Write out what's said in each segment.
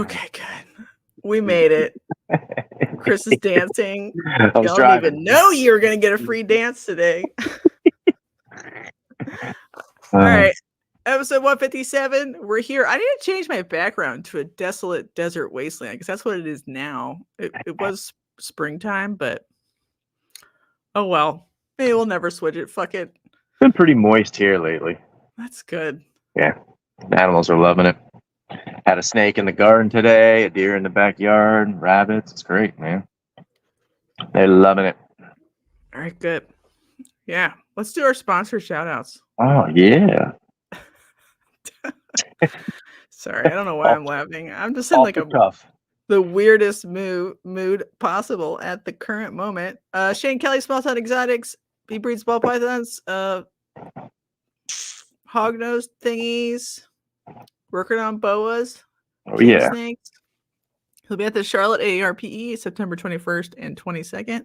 Okay, good. We made it. Chris is dancing. I was Y'all driving. didn't even know you were going to get a free dance today. All right. Episode 157. We're here. I need to change my background to a desolate desert wasteland because that's what it is now. It was springtime, but oh well. Maybe we'll never switch it. Fuck it. It's been pretty moist here lately. That's good. Yeah. The animals are loving it. Had a snake in the garden today, a deer in the backyard, rabbits. It's great, man. They're loving it. All right, good. Yeah. Let's do our sponsor shout outs. Oh, yeah. Sorry, I don't know why I'm laughing. I'm just in like the weirdest mood possible at the current moment. Shane Kelley, Small Town Exotics. He breeds ball pythons, hog-nosed thingies, working on boas, snakes. He'll be at the Charlotte ARPE September 21st and 22nd.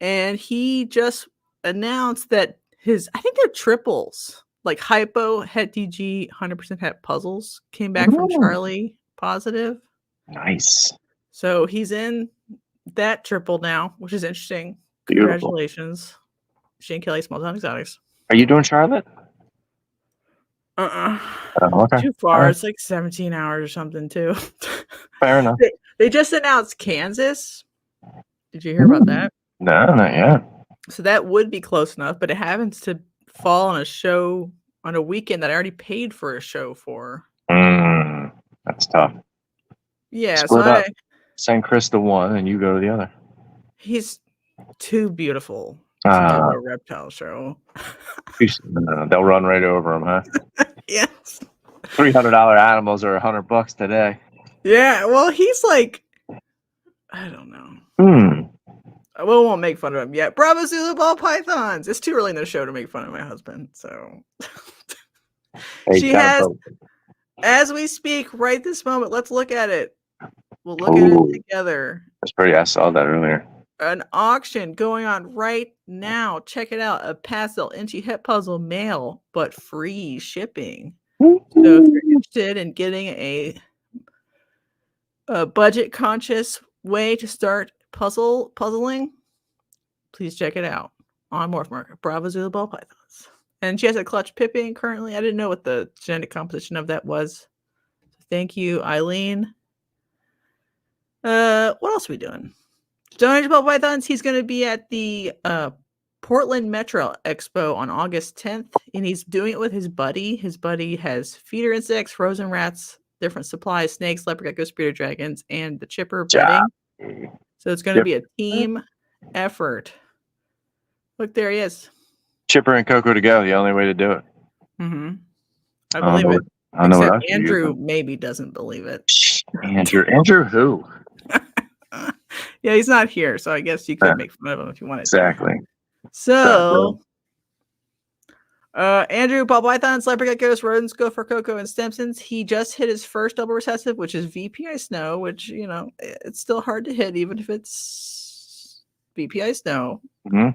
And he just announced that I think they're triples, like hypo, het DG, 100% het puzzles, came back from Charlie positive. Nice. So he's in that triple now, which is interesting. Beautiful. Congratulations. Shane Kelley, Small Town Exotics. Are you doing Charlotte? Oh, okay. Too far. Right. It's like 17 hours or something, too. Fair enough. They just announced Kansas. Did you hear about that? No, not yet. So that would be close enough, but it happens to fall on a show on a weekend that I already paid for a show for. That's tough. Yeah. Split up. Send Chris to one and you go to the other. He's too beautiful to do a reptile show. They'll run right over him, huh? Yes. $300 animals are $100 today. Yeah, well, he's like, I don't know. I won't make fun of him yet. Bravo Zulu ball pythons. It's too early in the show to make fun of my husband. So she has, as we speak right this moment, let's look at it. We'll look at it together. That's pretty. I saw that earlier. An auction going on right now. Check it out. A pastel inchy het puzzle male, but free shipping. So if you're interested in getting a budget conscious way to start puzzling, please check it out on Morph Market. Bravo Zulu ball pythons. And she has a clutch pipping currently. I didn't know what the genetic composition of that was. Thank you, Eileen. What else are we doing? Stoneage ball pythons. He's going to be at the Portland Metro Expo on August 10th, and he's doing it with his buddy. His buddy has feeder insects, frozen rats, different supplies, snakes, leopard geckos, spear dragons, and the chipper bedding. So it's going to be a team effort. Look, there he is. Chipper and Coco to go. The only way to do it. I believe it. I know what Andrew maybe doesn't believe it. Andrew who? Yeah, he's not here, so I guess you could make fun of him if you wanted. Exactly. So, Andrew, ball pythons, leopard geckos, rodents, gopher, Coco, and Stimsons. He just hit his first double recessive, which is VPI snow, which, you know, it's still hard to hit, even if it's VPI snow. And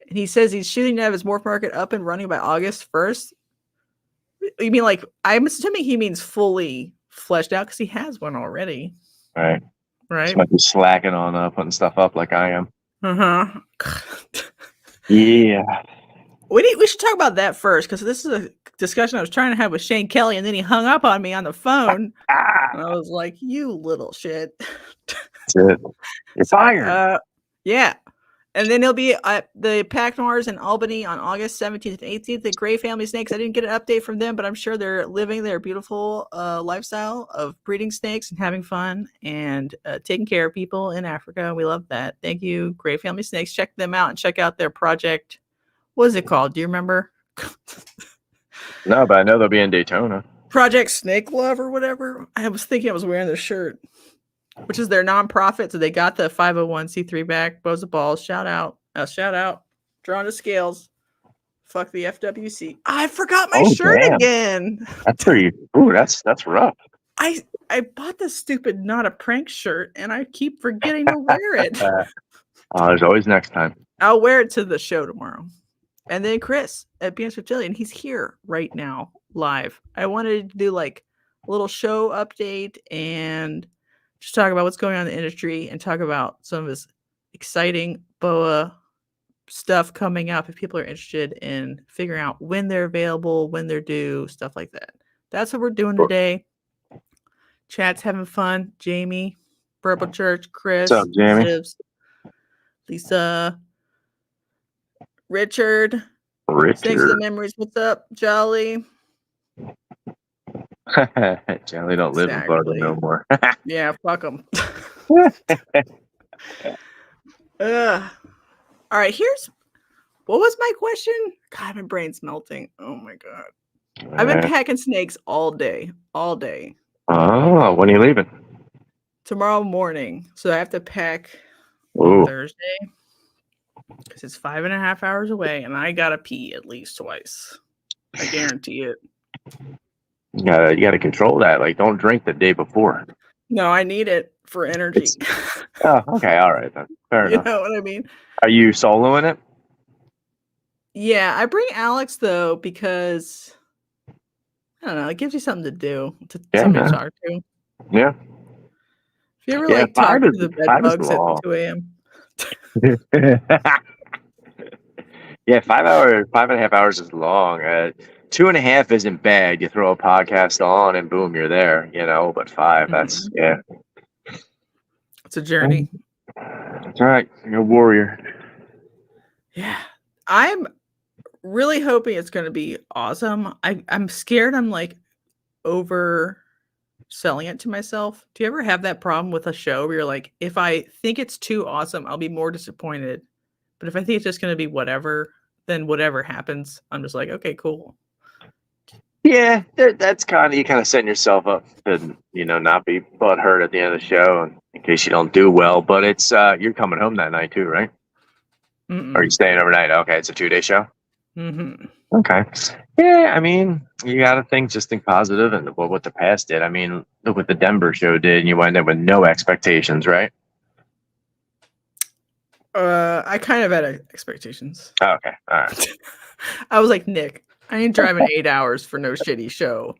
he says he's shooting to have his morph market up and running by August 1st. You mean, like, I'm assuming he means fully fleshed out because he has one already. Right. Right. Might be slacking on putting stuff up like I am. Yeah. We should talk about that first, because this is a discussion I was trying to have with Shane Kelley, and then he hung up on me on the phone. And I was like, you little shit. That's it. You're fired. Yeah. And then he'll be at the Pack Noirs in Albany on August 17th and 18th. The Gray Family Snakes. I didn't get an update from them, but I'm sure they're living their beautiful lifestyle of breeding snakes and having fun and taking care of people in Africa. We love that. Thank you, Gray Family Snakes. Check them out and check out their project. What is it called? Do you remember? No, but I know they'll be in Daytona. Project Snake Love or whatever. I was thinking I was wearing their shirt, which is their nonprofit. So they got the 501c3 back. Bows of balls. Shout out. Drawn to scales. Fuck the FWC. I forgot my shirt again. That's pretty. Ooh, that's rough. I bought this stupid not a prank shirt, and I keep forgetting to wear it. There's always next time. I'll wear it to the show tomorrow. And then Chris at BS Reptilia, and he's here right now, live. I wanted to do like little show update and just talk about what's going on in the industry and talk about some of this exciting BOA stuff coming up if people are interested in figuring out when they're available, when they're due, stuff like that. That's what we're doing today. Chat's having fun. Jamie, Purple Church, Chris, What's up, Jamie? Zivs, Lisa, Richard. Thanks for the memories. What's up, Jolly? Jelly don't live in Florida no more. Yeah, fuck them. All right, what was my question? God, my brain's melting. Oh my god. I've been packing snakes all day. All day. Oh, when are you leaving? Tomorrow morning. So I have to pack on Thursday. Because it's 5.5 hours away and I gotta pee at least twice. I guarantee it. You gotta control that. Like, don't drink the day before. No, I need it for energy. Oh, okay, all right then. Fair enough. You know what I mean? Are you soloing it? Yeah, I bring Alex though because I don't know, it gives you something to do, somebody to talk to. Yeah. If you ever like talk to the bed bugs at 2 a.m. Yeah, 5.5 hours is long. 2.5 isn't bad. You throw a podcast on and boom, you're there, but 5, that's, it's a journey. That's right. You're a warrior. Yeah. I'm really hoping it's going to be awesome. I'm scared I'm like overselling it to myself. Do you ever have that problem with a show where you're like, if I think it's too awesome, I'll be more disappointed. But if I think it's just going to be whatever, then whatever happens, I'm just like, okay, cool. Yeah, that's you kind of setting yourself up to, not be butthurt at the end of the show in case you don't do well. But it's you're coming home that night too, right? Mm-mm. Or are you staying overnight? Okay, it's a 2-day show. Mm-hmm. Okay. Yeah, I mean, you got to think positive and what the past did. I mean, look what the Denver show did, and you wind up with no expectations, right? I kind of had expectations. Oh, okay, all right. I was like, Nick, I ain't driving 8 hours for no shitty show.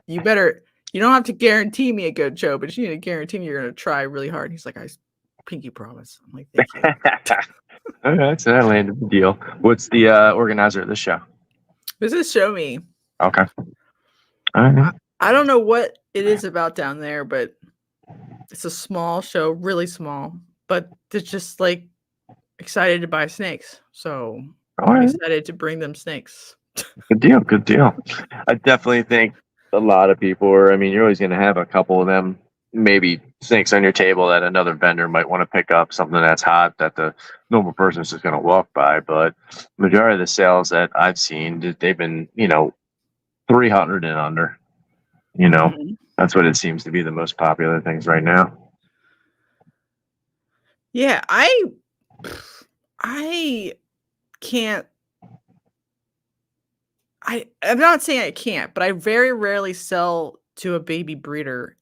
You don't have to guarantee me a good show, but you need to guarantee me you're going to try really hard. He's like, I pinky promise. I'm like, thank you. All right, so that landed the deal. What's the organizer of the show? This is Show Me. Okay. All right. I don't know what it is about down there, but it's a small show, really small, but they're just like excited to buy snakes. So I'm excited to bring them snakes. Good deal. I definitely think a lot of people you're always going to have a couple of them, maybe snakes on your table that another vendor might want to pick up, something that's hot that the normal person is just going to walk by. But majority of the sales that I've seen, they've been, 300 and under. That's what it seems to be the most popular things right now. Yeah, I can't. I'm not saying I can't, but I very rarely sell to a baby breeder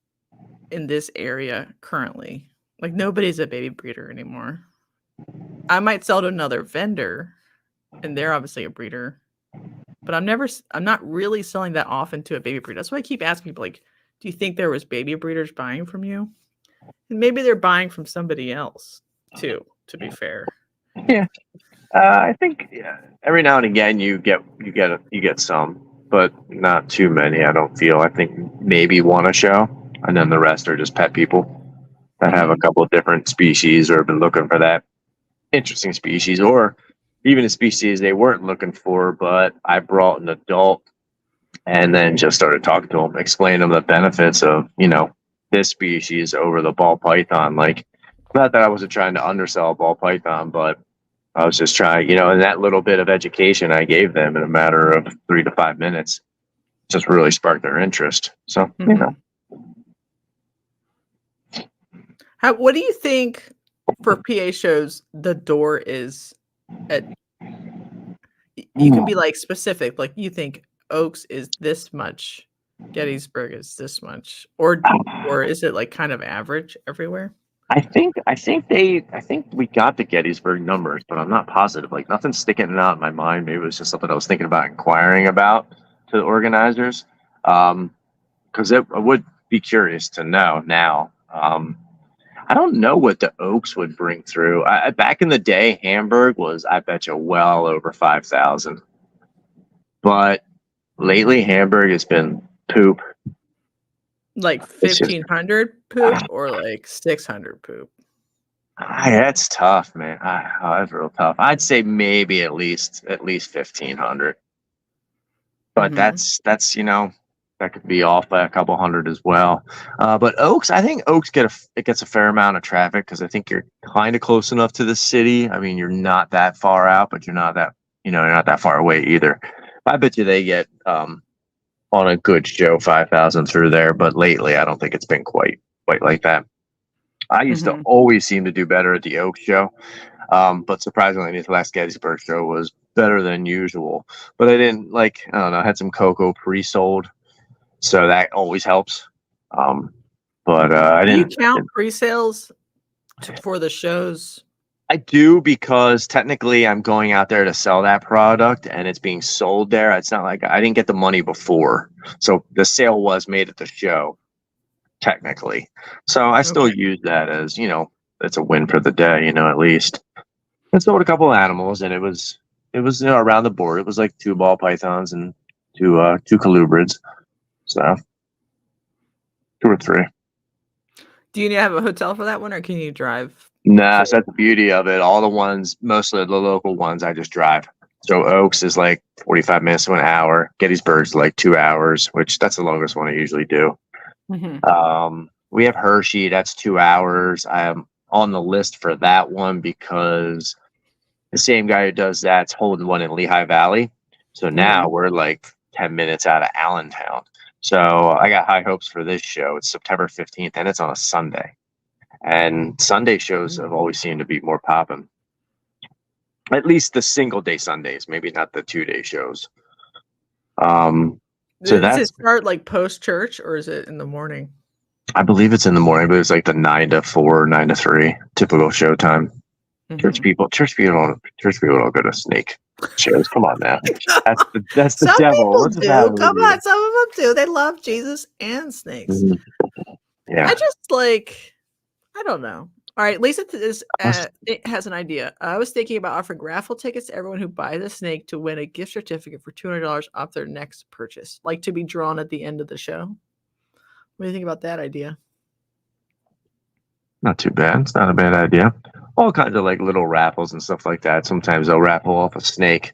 in this area currently. Like nobody's a baby breeder anymore. I might sell to another vendor, and they're obviously a breeder, but I'm not really selling that often to a baby breeder. That's why I keep asking people, like, do you think there was baby breeders buying from you? And maybe they're buying from somebody else too, to be fair. Yeah. I think every now and again you get some, but not too many. I don't feel. I think maybe one a show, and then the rest are just pet people that have a couple of different species or have been looking for that interesting species, or even a species they weren't looking for. But I brought an adult, and then just started talking to them, explaining them the benefits of this species over the ball python. Like, not that I wasn't trying to undersell a ball python, but I was just trying, and that little bit of education I gave them in a matter of 3 to 5 minutes just really sparked their interest. So, What do you think for PA shows the door is at? You can be like specific, like you think Oaks is this much, Gettysburg is this much, or is it like kind of average everywhere? I think we got the Gettysburg numbers, but I'm not positive. Like, nothing's sticking out in my mind. Maybe it was just something I was thinking about inquiring about to the organizers. Because because I would be curious to know now. I don't know what the Oaks would bring through. Back in the day, Hamburg was, I bet you, well over 5,000. But lately, Hamburg has been poop. Like 1,500 poop or like 600 poop? That's tough, man. That's real tough. I'd say maybe at least 1,500. But that's that could be off by a couple hundred as well. But Oaks, I think Oaks gets a fair amount of traffic because I think you're kind of close enough to the city. I mean, you're not that far out, but you're not that far away either. I bet you they get on a good show 5,000 through there. But lately, I don't think it's been quite like that. I used to always seem to do better at the Oaks show. But surprisingly, the last Gettysburg show was better than usual. But I didn't I don't know, I had some cocoa pre-sold. So that always helps. But I didn't. Do you count pre-sales for the shows? I do, because technically I'm going out there to sell that product and it's being sold there. It's not like I didn't get the money before. So the sale was made at the show, technically. So I still use that as, it's a win for the day, at least. I sold a couple of animals and it was around the board. It was like 2 ball pythons and two colubrids. So 2 or 3. Do you have a hotel for that one, or can you drive? Nah, so that's the beauty of it. All the ones, most of the local ones, I just drive. So Oaks is like 45 minutes to an hour. Gettysburg's like 2 hours, which that's the longest one I usually do. We have Hershey, that's 2 hours. I am on the list for that one because the same guy who does that's holding one in Lehigh Valley. So now we're like 10 minutes out of Allentown. So I got high hopes for this show. It's September 15th, and it's on a Sunday. And Sunday shows have always seemed to be more popping. At least the single-day Sundays, maybe not the 2-day shows. So does it start like post-church, or is it in the morning? I believe it's in the morning, but it's like the 9 to 4, 9 to 3, typical show time. Church people don't go to snake shows. Come on now. That's the some devil. People do. Come on, some of them do. They love Jesus and snakes. Yeah. I just I don't know. All right, Lisa it has an idea. I was thinking about offering raffle tickets to everyone who buys a snake to win a gift certificate for $200 off their next purchase, like to be drawn at the end of the show. What do you think about that idea? Not too bad. It's not a bad idea. All kinds of little raffles and stuff like that. Sometimes they'll raffle off a snake,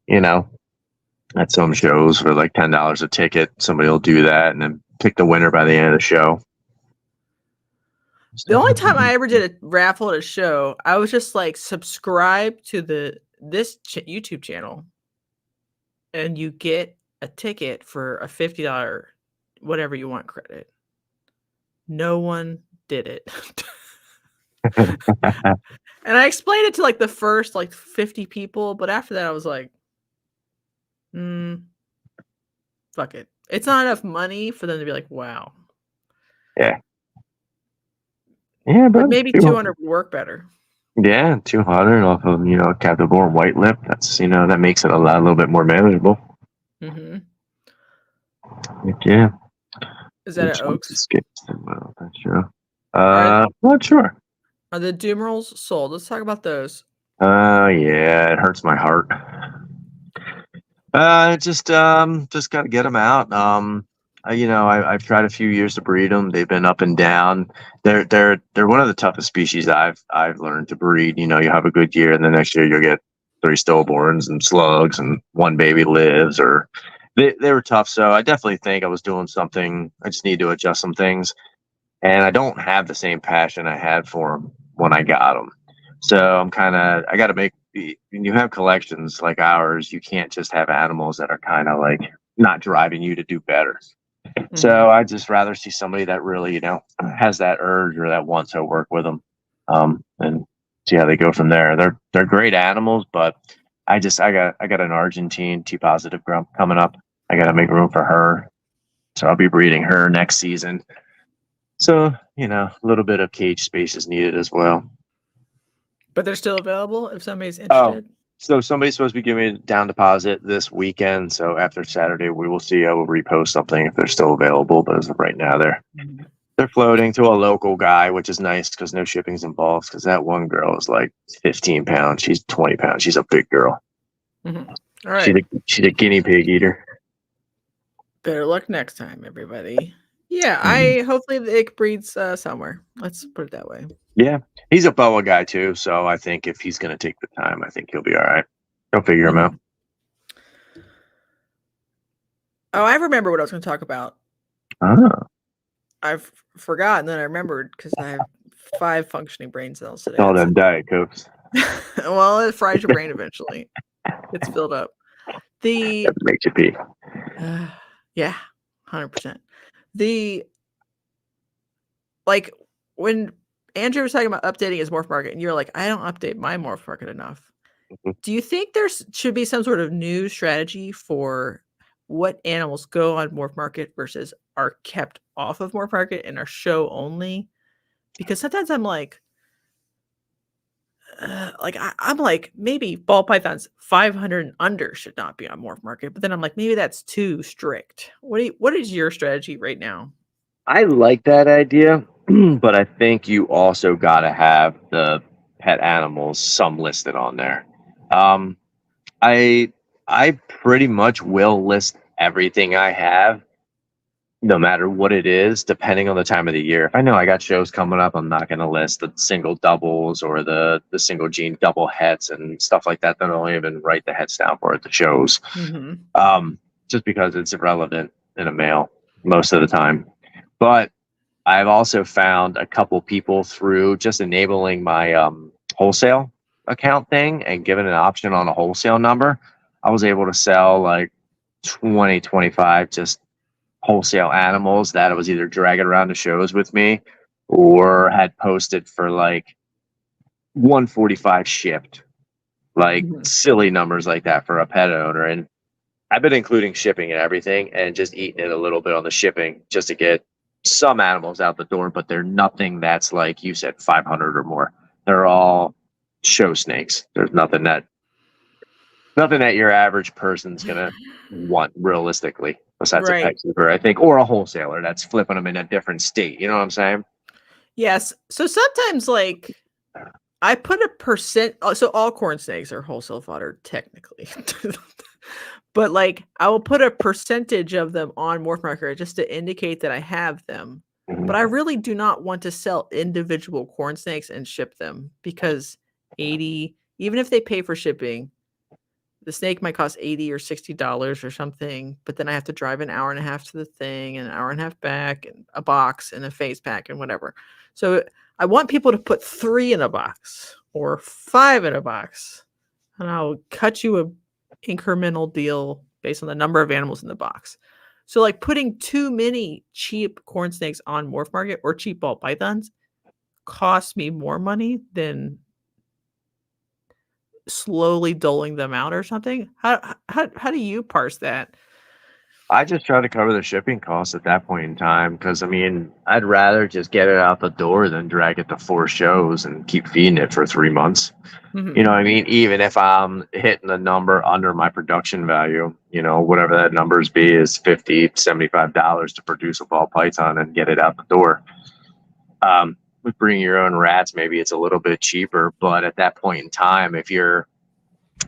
at some shows for like $10 a ticket. Somebody will do that and then pick the winner by the end of the show. The only time I ever did a raffle at a show, I was just subscribe to this YouTube channel, and you get a ticket for a $50 whatever you want credit. No one did it. And I explained it to the first 50 people, but after that I was like, fuck it. It's not enough money for them to be like, wow. Yeah. Yeah, but maybe 200 would work better. Yeah, 200 off of captive born white lip. That's that makes it a little bit more manageable. Yeah. Is that at Oaks? Well, that's true. Not sure. Are the doom rolls sold? Let's talk about those. Yeah, it hurts my heart. Just got to get them out. I've tried a few years to breed them. They've been up and down. They're one of the toughest species I've learned to breed. You have a good year, and the next year you'll get 3 stillborns and slugs, and 1 baby lives. Or they were tough. So I definitely think I was doing something. I just need to adjust some things, and I don't have the same passion I had for them when I got them. So I got to make. When you have collections like ours, you can't just have animals that are kind of not driving you to do better. So I'd just rather see somebody that really, has that urge or that wants to work with them, and see how they go from there. They're great animals, but I got an Argentine T positive coming up. I got to make room for her, so I'll be breeding her next season. So a little bit of cage space is needed as well. But they're still available if somebody's interested. So somebody's supposed to be giving me a down deposit this weekend. So after Saturday, we will see. I will repost something if they're still available. But as of right now, they're floating to a local guy, which is nice because no shipping's involved. Because that one girl is like 15 pounds. She's 20 pounds. She's a big girl. Mm-hmm. All right. She's a guinea pig eater. Better luck next time, everybody. Yeah, I hopefully the ick breeds somewhere. Let's put it that way. Yeah, he's a boa guy too. So I think if he's going to take the time, I think he'll be all right. They'll figure him out. Oh, I remember what I was going to talk about. Oh. I've forgotten, then I remembered because I have 5 functioning brain cells today. All them Diet Cokes. Well, it fries your brain eventually. It's filled up. That makes you pee. Yeah, 100%. Like when Andrew was talking about updating his morph market, and you're like, I don't update my morph market enough. Mm-hmm. Do you think there should be some sort of new strategy for what animals go on morph market versus are kept off of morph market and are show only? Because sometimes I'm like I'm like, maybe ball pythons 500 and under should not be on morph market, but then I'm like, maybe that's too strict. What is your strategy right now? I like that idea, but I think you also got to have the pet animals some listed on there. I pretty much will list everything I have, no matter what it is, depending on the time of the year. If I know I got shows coming up, I'm not going to list the single doubles or the single gene double hets and stuff like that. They don't even write the hets down for at the shows, just because it's irrelevant in a male most of the time. But I've also found a couple people through just enabling my wholesale account thing and giving an option on a wholesale number. I was able to sell like 20, 25 just wholesale animals that I was either dragging around to shows with me or had posted for like 145 shipped, like silly numbers like that for a pet owner. And I've been including shipping and everything and just eating it a little bit on the shipping just to get some animals out the door, but they're nothing that's like you said 500 or more. They're all show snakes. There's nothing that your average person's gonna want realistically, besides a pet keeper, I think, or a wholesaler that's flipping them in a different state. You know what I'm saying? Yes. So sometimes, like, I put a percent. So all corn snakes are wholesale fodder technically, but like I will put a percentage of them on morph marker just to indicate that I have them. But I really do not want to sell individual corn snakes and ship them because 80, even if they pay for shipping, the snake might cost $80 or $60 or something, but then I have to drive an hour and a half to the thing and an hour and a half back and a box and a face pack and whatever. So I want people to put 3 in a box or 5 in a box, and I'll cut you a incremental deal based on the number of animals in the box. So like putting too many cheap corn snakes on morph market or cheap ball pythons costs me more money than slowly doling them out or something. How do you parse that? I just try to cover the shipping costs at that point in time because I mean I'd rather just get it out the door than drag it to 4 shows and keep feeding it for 3 months. You know what I mean? Even if I'm hitting a number under my production value, you know, whatever that numbers be is $50, $75 to produce a ball python and get it out the door. With bringing your own rats, maybe it's a little bit cheaper, but at that point in time, if you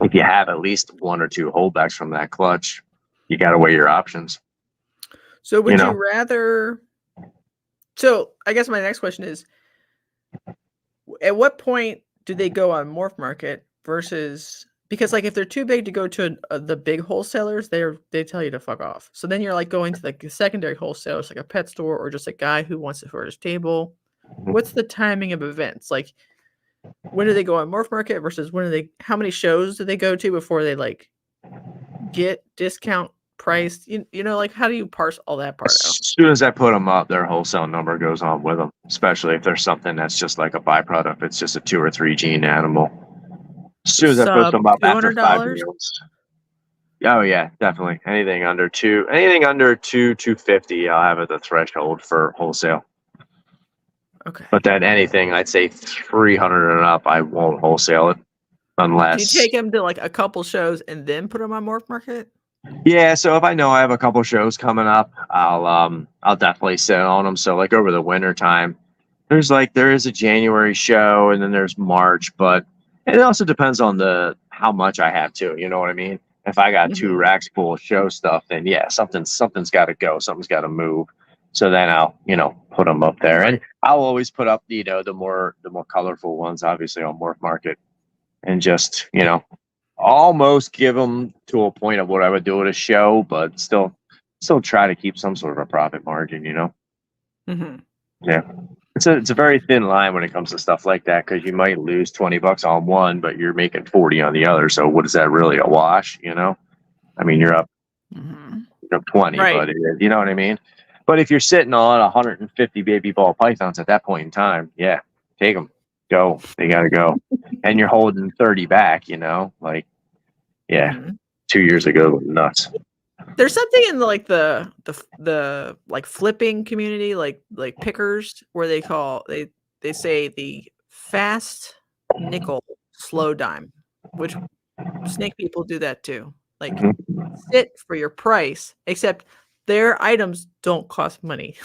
have at least 1 or 2 holdbacks from that clutch, you got to weigh your options. So would you rather? So I guess my next question is, at what point do they go on morph market versus, because like if they're too big to go to the big wholesalers, they tell you to fuck off. So then you're like going to like a secondary wholesalers, like a pet store or just a guy who wants it for his table. What's the timing of events? Like when do they go on morph market versus how many shows do they go to before they like get discount priced? You know, like how do you parse all that part out? As soon as I put them up, their wholesale number goes on with them, especially if there's something that's just like a byproduct. It's just a 2 or 3 gene animal. As soon as I put them up after 5 meals. Oh yeah, definitely. Anything under 250, I'll have at the threshold for wholesale. Okay. But then anything, I'd say 300 and up, I won't wholesale it. Do you take them to like a couple shows and then put them on Morph Market? Yeah, so if I know I have a couple shows coming up, I'll definitely sit on them. So like over the winter time, there is a January show and then there's March, but it also depends on how much I have too. You know what I mean? If I got 2 racks full of show stuff, then yeah, something's got to go, something's got to move. So then I'll put them up there, and I'll always put up the more colorful ones, obviously on Morph Market, and just almost give them to a point of what I would do at a show, but still try to keep some sort of a profit margin, Yeah. It's a very thin line when it comes to stuff like that, because you might lose $20 on one, but you're making 40 on the other. So what is that really, a wash, I mean, you're up, you're up 20, Right. but you know what I mean? But if you're sitting on 150 baby ball pythons at that point in time, yeah, take them. Go. They got to go. And you're holding 30 back, like, yeah, 2 years ago, nuts. There's something in the like flipping community, like pickers, where they say the fast nickel slow dime, which snake people do that too. Like sit for your price, except their items don't cost money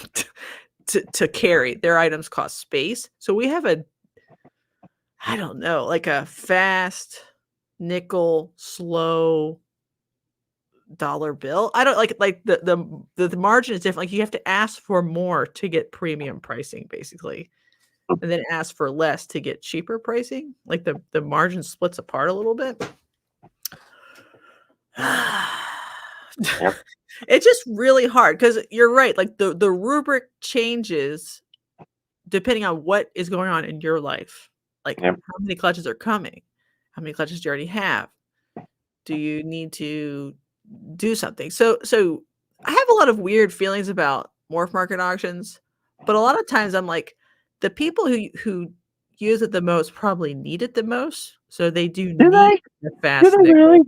to carry. Their items cost space. So we have I don't know, like a fast nickel slow dollar bill. I don't like the margin is different. Like you have to ask for more to get premium pricing, basically, and then ask for less to get cheaper pricing. Like the margin splits apart a little bit. Yep. It's just really hard because you're right. Like the rubric changes depending on what is going on in your life. Like how many clutches are coming? How many clutches do you already have? Do you need to do something? So I have a lot of weird feelings about Morph Market auctions, but a lot of times I'm like, the people who use it the most probably need it the most, so they do need the fast nickel.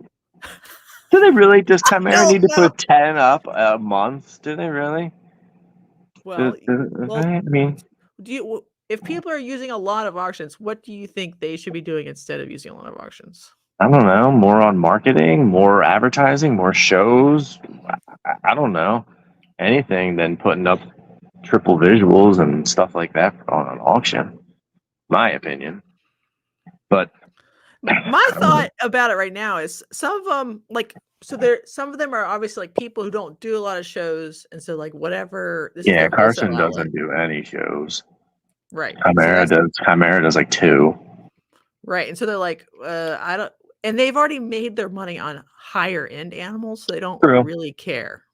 Do they really? Does Chimera need to put 10 up a month? Do they really? Well, I mean, if people are using a lot of auctions, what do you think they should be doing instead of using a lot of auctions? I don't know. More on marketing, more advertising, more shows. I don't know. Anything than putting up triple visuals and stuff like that on an auction. My opinion. But my thought about it right now is some of them some of them are obviously like people who don't do a lot of shows, and so like whatever. Yeah, Carson doesn't do any shows. Right. Chimera does like 2. Right. And so they're like, I don't, and they've already made their money on higher end animals, so they don't really care.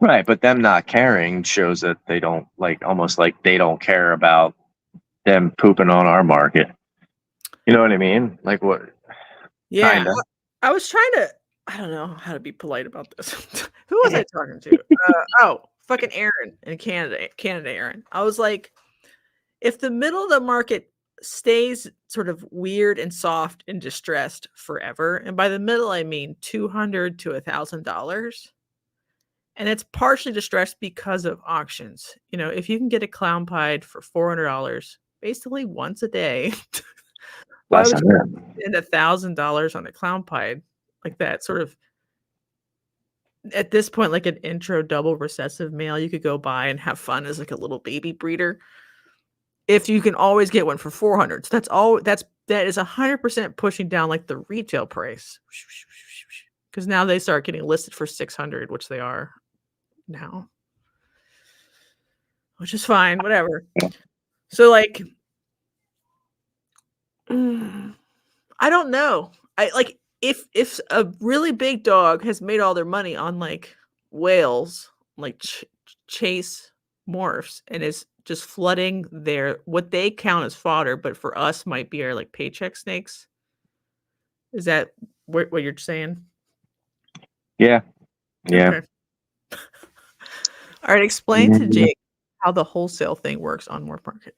Right, but them not caring shows that they don't almost like they don't care about them pooping on our market. You know what I mean? Like what? Yeah. Kinda. I was trying to, I don't know how to be polite about this. Who was I talking to? Fucking Aaron in Canada, Aaron. I was like, if the middle of the market stays sort of weird and soft and distressed forever, and by the middle I mean $200 to $1,000, and it's partially distressed because of auctions. If you can get a clown pied for $400 basically once a day, why would you spend $1,000 on a clown pied like that? Sort of at this point, like an intro double recessive male you could go buy and have fun as like a little baby breeder. If you can always get one for $400, so that is 100% pushing down like the retail price, because now they start getting listed for $600, which they are now, which is fine, whatever. So like, I don't know. I like if a really big dog has made all their money on like whales, like chase morphs, and is just flooding what they count as fodder, but for us might be our like paycheck snakes. Is that what you're saying? Yeah. Okay. All right, explain to Jake how the wholesale thing works on Morph Market.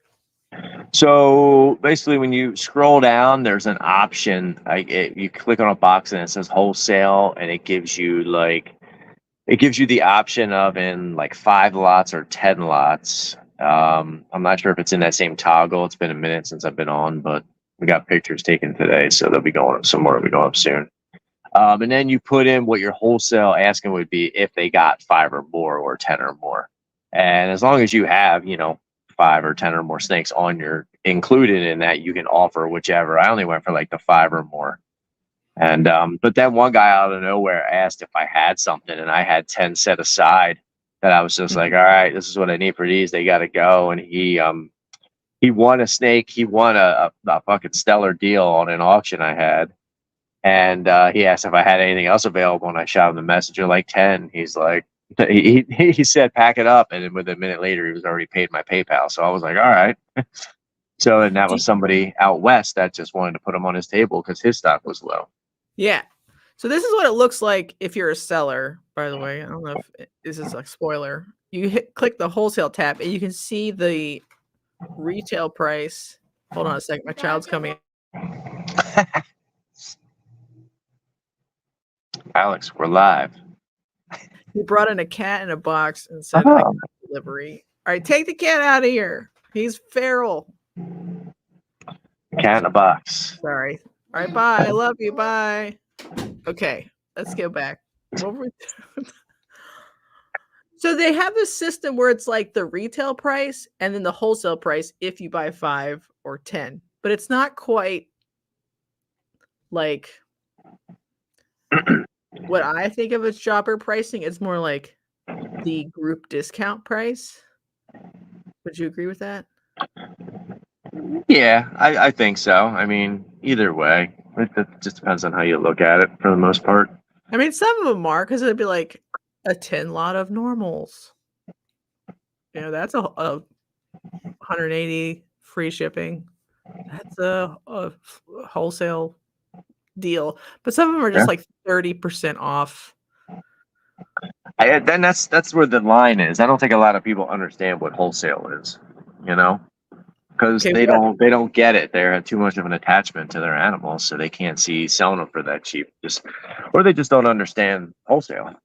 So basically, when you scroll down, there's an option. You click on a box and it says wholesale, and it gives you the option of in like 5 lots or 10 lots. I'm not sure if it's in that same toggle. It's been a minute since I've been on, but We got pictures taken today, so they'll be going up somewhere. We'll be going up soon. And then you put in what your wholesale asking would be if they got 5 or more or 10 or more. And as long as you have, 5 or 10 or more snakes on your included in that, you can offer whichever. I only went for like the 5 or more. And but then one guy out of nowhere asked if I had something, and I had 10 set aside that I was just like, all right, this is what I need for these. They got to go. And he won a snake. He won a fucking stellar deal on an auction I had. And he asked if I had anything else available, and I shot him the messenger like 10. He's like, he said, pack it up. And then with a minute later, he was already paid my PayPal. So I was like, all right. So, and that was somebody out west that just wanted to put him on his table because his stock was low. Yeah. So this is what it looks like if you're a seller, by the way. I don't know if this is a spoiler. You click the wholesale tab and you can see the retail price. Hold on a second. My child's coming. Alex, we're live. He brought in a cat in a box and said, I got delivery. All right, take the cat out of here. He's feral. Cat in a box. Sorry. All right, bye. I love you. Bye. Okay, let's go back. What were we doing? So they have a system where it's like the retail price and then the wholesale price if you buy 5 or 10. But it's not quite like what I think of as jobber pricing. It's more like the group discount price. Would you agree with that? Yeah, I think so. I mean, either way, it just depends on how you look at it for the most part. I mean, some of them are, because it'd be like a 10 lot of normals. That's a 180 free shipping. That's a wholesale deal. But some of them are just like 30% off. Then that's where the line is. I don't think a lot of people understand what wholesale is, because they don't get it. They have too much of an attachment to their animals, so they can't see selling them for that cheap. Or they just don't understand wholesale.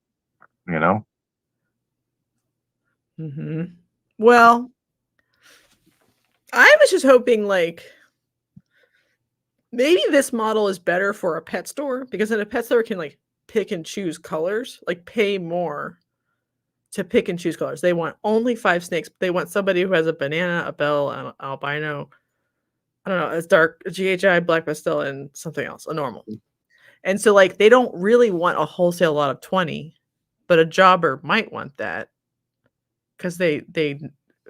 Mm-hmm. Well, I was just hoping like maybe this model is better for a pet store, because then a pet store can like pick and choose colors, like pay more to pick and choose colors. They want only 5 snakes. They want somebody who has a banana, a bell, an albino, I don't know, it's dark, a GHI, black pastel, and something else, a normal. And so like they don't really want a wholesale lot of 20, but a jobber might want that because they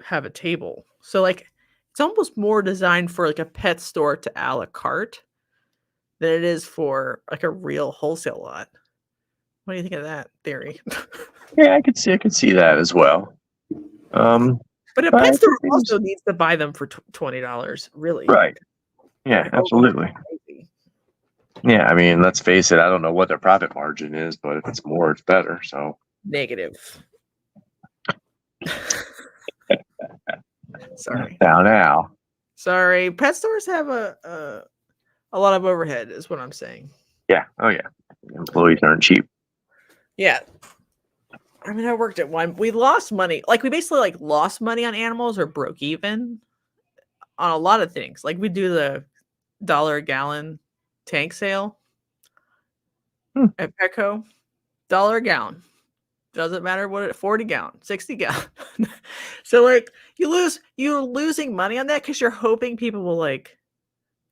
have a table. So like it's almost more designed for like a pet store to a la carte than it is for like a real wholesale lot. What do you think of that theory? Yeah, I could see that as well. But a pet store also needs to buy them for $20, really. Right. Yeah, absolutely. Yeah, I mean, let's face it. I don't know what their profit margin is, but if it's more, it's better. So negative. Sorry. Now. Sorry. Pet stores have a lot of overhead, is what I'm saying. Yeah. Oh yeah. Employees aren't cheap. Yeah. I mean, I worked at one. We lost money. Like we basically like lost money on animals or broke even on a lot of things. Like we do the $1 a gallon tank sale at Petco. $1 a gallon. Doesn't matter what 40 gallon, 60 gallon. So like you're losing money on that because you're hoping people will like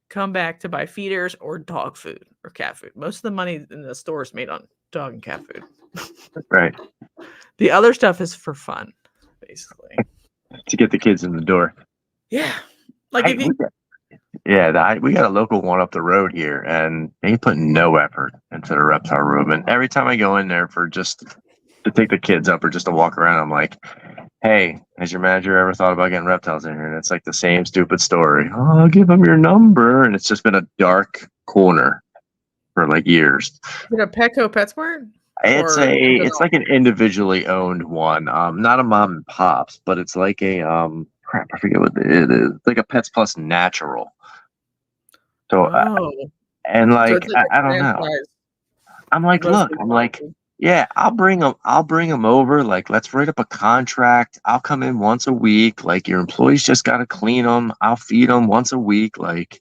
come back to buy feeders or dog food or cat food. Most of the money in the store is made on dog and cat food. Right. The other stuff is for fun, basically. To get the kids in the door. Yeah. Like if you we got a local one up the road here, and they put no effort into the reptile room. And every time I go in there for just to take the kids up or just to walk around, I'm like, hey, has your manager ever thought about getting reptiles in here? And it's like the same stupid story. Oh, I'll give them your number. And it's just been a dark corner for like years. Is it a Petco PetSmart? It's like an individually owned one. Not a mom and pops, but it's like a crap, I forget what it is. It's like a Pets Plus natural. So and like so I don't know. I'm like, look, I'm like, yeah, I'll bring them over. Like, let's write up a contract. I'll come in once a week. Like, your employees just got to clean them. I'll feed them once a week. Like,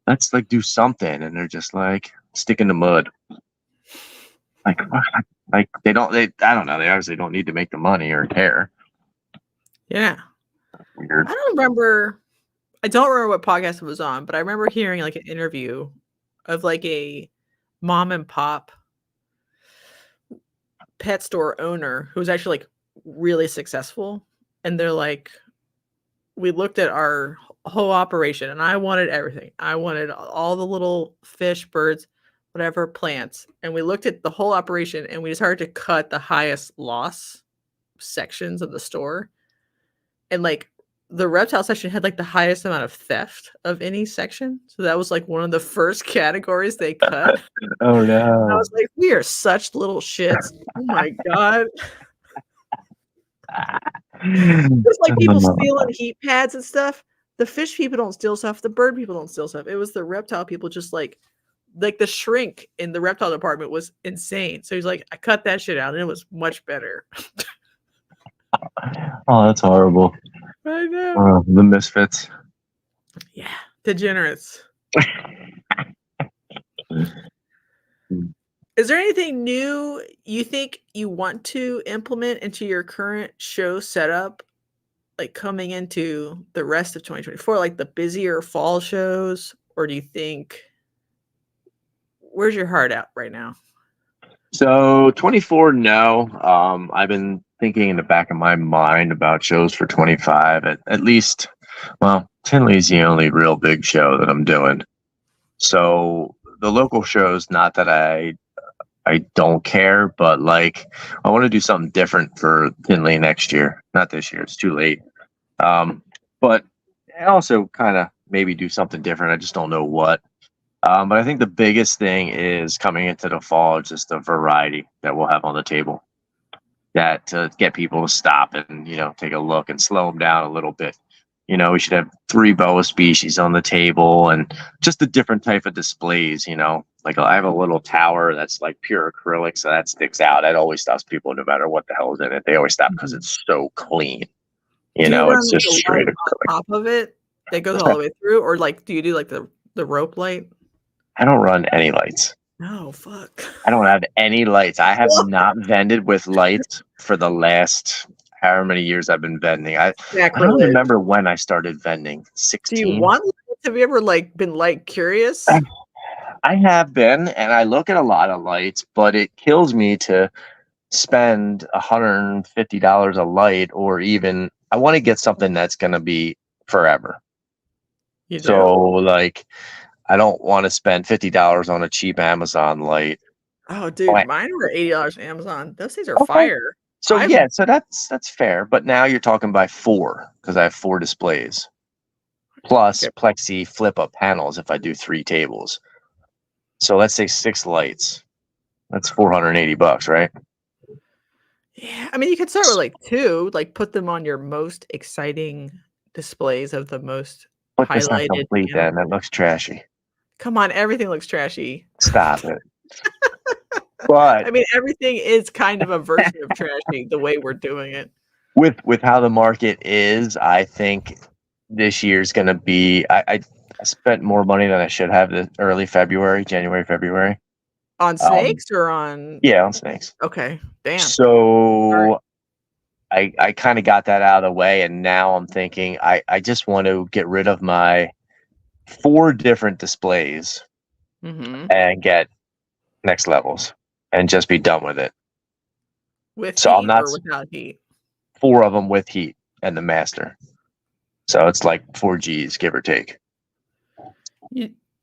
let's like do something, and they're just like stick in the mud. Like, what? Like I don't know. They obviously don't need to make the money or care. Yeah. Weird. I don't remember what podcast it was on, but I remember hearing like an interview of like a mom and pop pet store owner who was actually like really successful. And they're like, we looked at our whole operation and I wanted everything. I wanted all the little fish, birds, whatever, plants. And we looked at the whole operation and we decided to cut the highest loss sections of the store. And like the reptile section had like the highest amount of theft of any section. So that was like one of the first categories they cut. Oh And I no. was like, we are such little shits. Oh my God. It's like people stealing heat pads and stuff. The fish people don't steal stuff. The bird people don't steal stuff. It was the reptile people just like the shrink in the reptile department was insane. So he's like, I cut that shit out and it was much better. Oh, that's horrible. I know. The misfits. Yeah. Degenerates. Is there anything new you think you want to implement into your current show setup, like coming into the rest of 2024, like the busier fall shows? Or do you think, where's your heart at right now? So 24, no. I've been thinking in the back of my mind about shows for 25. At least, well, Tinley's the only real big show that I'm doing. So the local shows, not that I don't care, but like I want to do something different for Tinley next year. Not this year; it's too late. But also kind of maybe do something different. I just don't know what. But I think the biggest thing is coming into the fall, just the variety that we'll have on the table. That to get people to stop and take a look and slow them down a little bit. We should have 3 boa species on the table and just a different type of displays. Like I have a little tower that's like pure acrylic, so that sticks out. That always stops people no matter what the hell is in it. They always stop because it's so clean. It's just straight acrylic. On top of it that goes all the way through, or like do you do like the rope light? I don't run any lights. No, fuck. I don't have any lights. I have not vended with lights for the last however many years I've been vending. I don't remember when I started vending. 16. Do you want lights? Have you ever been light curious? I have been, and I look at a lot of lights, but it kills me to spend $150 a light, or even I want to get something that's going to be forever. So like, I don't want to spend $50 on a cheap Amazon light. Oh, dude, mine were $80 on Amazon. Those things are fire. So so that's fair. But now you're talking by 4 because I have 4 displays, plus plexi flip up panels if I do 3 tables. So let's say 6 lights. That's $480, right? Yeah, I mean you could start with 2, put them on your most exciting displays of the most highlighted. Not complete, then that looks trashy. Come on, everything looks trashy. Stop it. But I mean, everything is kind of a version of trashy the way we're doing it. With how the market is, I think this year's going to be. I spent more money than I should have this early February, January, February. On snakes or on? Yeah, on snakes. Okay, damn. So I kind of got that out of the way, and now I'm thinking I just want to get rid of my 4 different displays and get next levels and just be done with it. With heat or without heat? 4 of them with heat and the master. So it's like 4 Gs, give or take.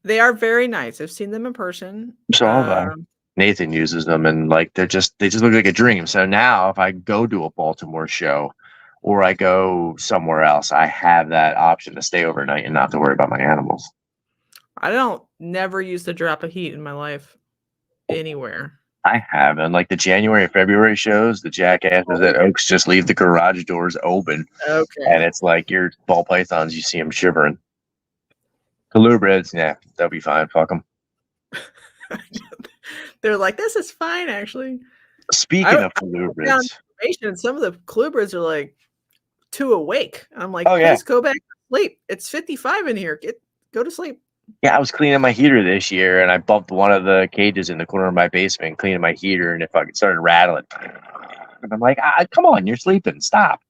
They are very nice. I've seen them in person. So Nathan uses them, and they just look like a dream. So now if I go to a Baltimore show or I go somewhere else, I have that option to stay overnight and not have to worry about my animals. I never used a drop of heat in my life anywhere. I haven't. Like the January, February shows, the jackasses at Oaks just leave the garage doors open. Okay. And it's like your ball pythons, you see them shivering. Colubrids, yeah, they'll be fine. Fuck them. They're like, this is fine, actually. Speaking of colubrids. Some of the colubrids are too awake. I'm like, please go back to sleep. It's 55 in here. Go to sleep. Yeah, I was cleaning my heater this year, and I bumped one of the cages in the corner of my basement, cleaning my heater, and it fucking started rattling. And I'm like, come on, you're sleeping, stop.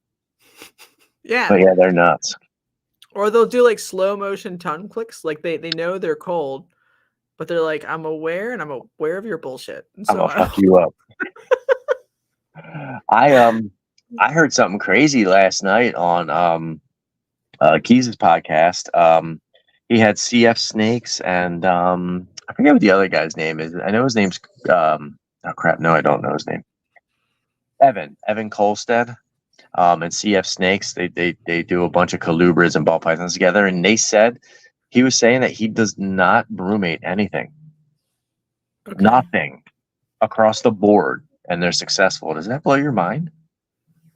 Yeah. But yeah, they're nuts. Or they'll do like slow motion tongue clicks. Like they know they're cold, but they're like, I'm aware and I'm aware of your bullshit. And I'm so gonna fuck you up. I heard something crazy last night on Keys' podcast. He had CF Snakes and I forget what the other guy's name is. I know his name's oh crap, no, I don't know his name. Evan Kolstad. And CF Snakes, they do a bunch of colubras and ball pythons together, and he was saying that he does not brumate anything. Okay. Nothing across the board, and they're successful. Does that blow your mind?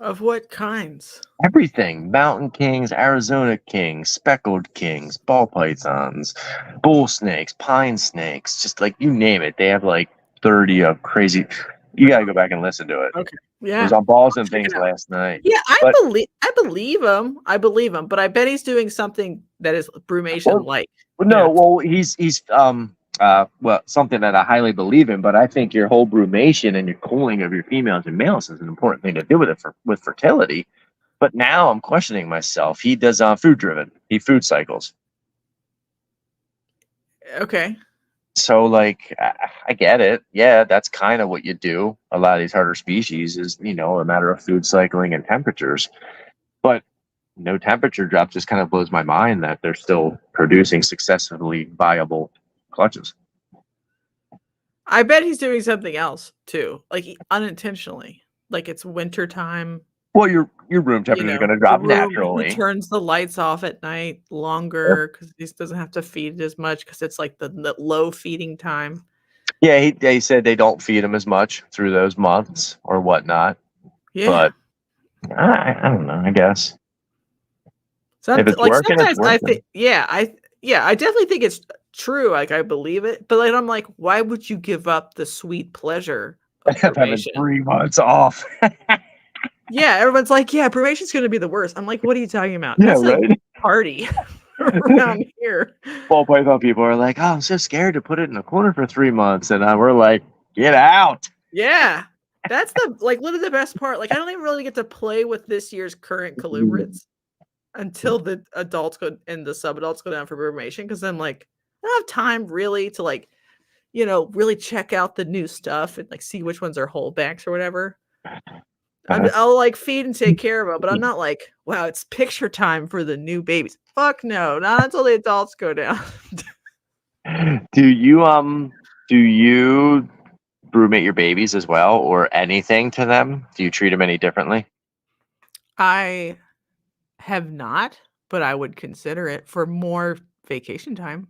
Of what kinds? Everything. Mountain kings, Arizona kings, speckled kings, ball pythons, bull snakes, pine snakes, just like you name it. They have like 30 of crazy. You got to go back and listen to it. Okay. It Yeah. was on Balls and Things last night. Yeah, But- I believe him. I believe him, but I bet he's doing something that is brumation like. No, well, he's well, something that I highly believe in, but I think your whole brumation and your cooling of your females and males is an important thing to do with fertility. But now I'm questioning myself. He does food driven. He food cycles. Okay. So like I get it. Yeah, that's kind of what you do. A lot of these harder species is, a matter of food cycling and temperatures. But no temperature drop just kind of blows my mind that they're still producing successfully viable clutches. I bet he's doing something else too, like unintentionally. Like it's winter time. Well, your room temperature is going to drop naturally. He turns the lights off at night longer because he doesn't have to feed it as much because it's like the low feeding time. Yeah, they said they don't feed him as much through those months or whatnot. Yeah, but I don't know. I guess if it's working, sometimes it's working. I think, I definitely think it's true. Like I believe it, but like I'm like, why would you give up the sweet pleasure of having 3 months off? Yeah, everyone's like, yeah, probation's going to be the worst. I'm like, what are you talking about? Yeah, That's right. a party around here. Ball python people are like, oh, I'm so scared to put it in a corner for 3 months, and we're like, get out. Yeah, that's literally the best part. Like, I don't even really get to play with this year's current colubrids until the adults go and the sub-adults go down for brumation, because I'm like, I don't have time really to really check out the new stuff and like see which ones are holdbacks or whatever. I'll like feed and take care of them, but I'm not like, wow, it's picture time for the new babies. Fuck no, not until the adults go down. Do you brumate your babies as well, or anything to them? Do you treat them any differently? I have not, but I would consider it for more vacation time.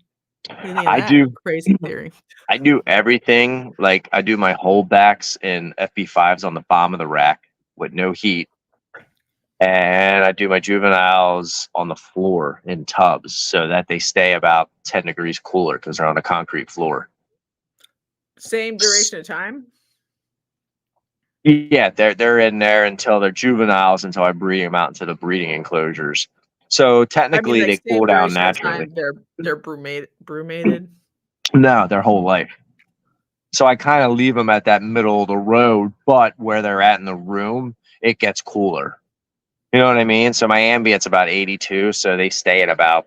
I do. Crazy theory. I do everything. Like I do my holdbacks in FB5s on the bottom of the rack with no heat. And I do my juveniles on the floor in tubs so that they stay about 10 degrees cooler because they're on a concrete floor. Same duration of time? Yeah, they're in there until they're juveniles, until I breed them out into the breeding enclosures. So technically they cool down naturally. They're brumated? No, their whole life. So I kind of leave them at that middle of the road, but where they're at in the room, it gets cooler. You know what I mean? So my ambient's about 82, so they stay at about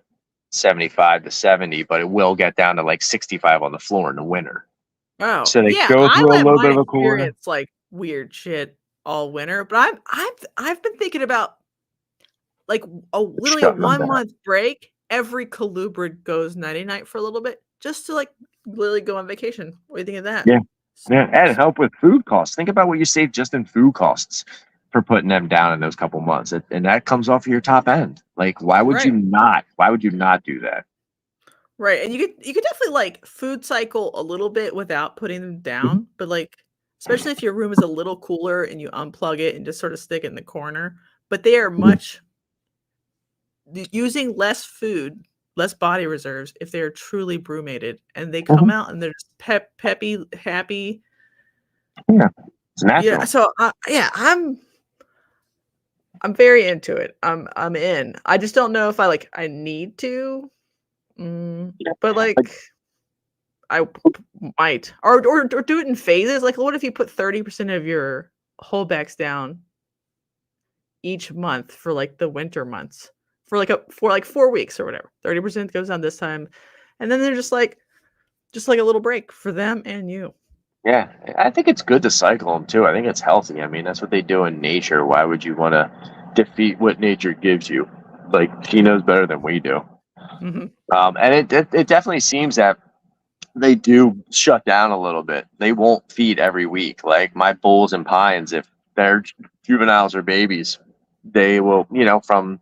75 to 70, but it will get down to like 65 on the floor in the winter. Oh, so they go through a little bit of a cooler. It's like weird shit all winter, but I've been thinking about like literally a 1 month break. Every colubrid goes night-night for a little bit just to like literally go on vacation. What do you think of that? Yeah. Yeah, and help with food costs. Think about what you save just in food costs for putting them down in those couple months, and that comes off of your top end. Like, why would you not? Why would you not do that? Right, and you could definitely like food cycle a little bit without putting them down, but like especially if your room is a little cooler and you unplug it and just sort of stick it in the corner. But they are much using less food, less body reserves if they're truly brumated, and they come out and they're just peppy, happy. Yeah, it's natural. Yeah, so I'm very into it. I'm in. I just don't know if I need to But like, I might or do it in phases. Like, what if you put 30% of your holdbacks down each month for like the winter months for like 4 weeks or whatever. 30% goes down this time, and then they're just like a little break for them and you. Yeah, I think it's good to cycle them too. I think it's healthy. I mean, that's what they do in nature. Why would you want to defeat what nature gives you? Like, she knows better than we do. Mm-hmm. And it definitely seems that they do shut down a little bit. They won't feed every week. Like my bulls and pines, if they're juveniles or babies, they will, from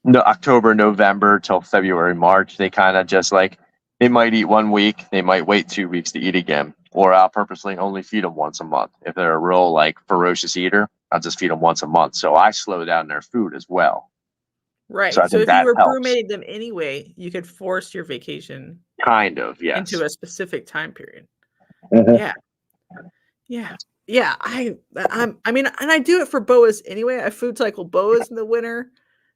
October, November till February, March, they kind of just like, they might eat 1 week. They might wait 2 weeks to eat again. Or I'll purposely only feed them once a month. If they're a real like ferocious eater, I'll just feed them once a month. So I slow down their food as well. Right. So I So think if that you were helps. brumating them anyway, you could force your vacation Kind of, yes. into a specific time period. Mhm. Yeah. I mean, and I do it for boas anyway. I food cycle boas in the winter,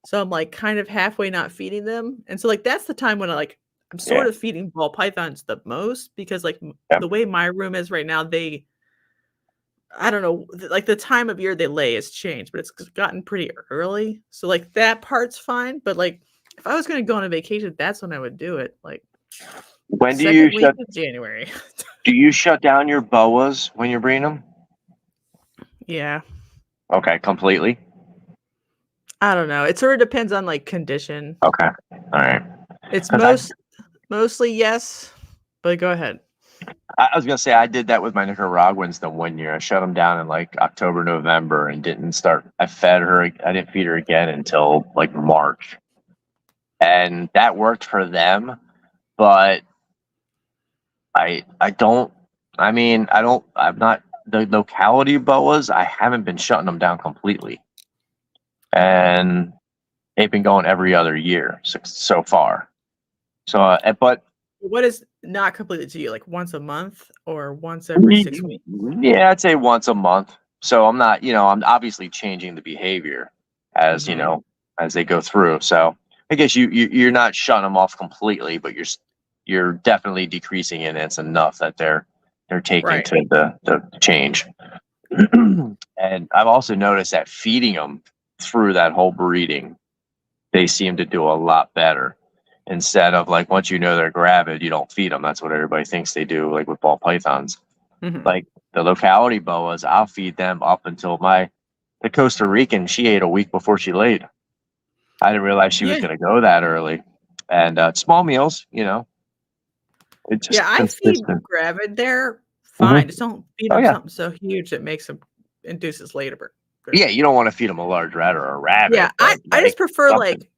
so I'm like kind of halfway not feeding them, and so like that's the time when I'm sort of feeding ball pythons the most because like the way my room is right now, I don't know, like the time of year they lay has changed, but it's gotten pretty early. So like that part's fine. But like if I was going to go on a vacation, that's when I would do it. Like when do second you week of January. do you shut down your boas when you're breeding them? Yeah. Okay, completely. I don't know. It sort of depends on like condition. Okay, all right. It's 'Cause mostly yes, but go ahead. I was gonna say I did that with my Nicaraguans the 1 year. I shut them down in like October, November, and didn't start. I didn't feed her again until like March, and that worked for them. But I don't. I mean, I'm not the locality boas. I haven't been shutting them down completely, and they've been going every other year so far. So, but What is not completely to you? Like once a month or once every 6 weeks? yeah, I'd say once a month. So I'm not, I'm obviously changing the behavior as as they go through. So I guess you're not shutting them off completely, but you're definitely decreasing it. And it's enough that they're taking to the change. And I've also noticed that feeding them through that whole breeding, they seem to do a lot better. Instead of like once they're gravid, you don't feed them. That's what everybody thinks they do, like with ball pythons. Like the locality boas, I'll feed them up until the Costa Rican, she ate a week before she laid. I didn't realize she was going to go that early. And small meals, it's just I feed gravid. They're fine. Just don't feed them something so huge that induces labor. Yeah, you don't want to feed them a large rat or a rabbit. Yeah, I just prefer like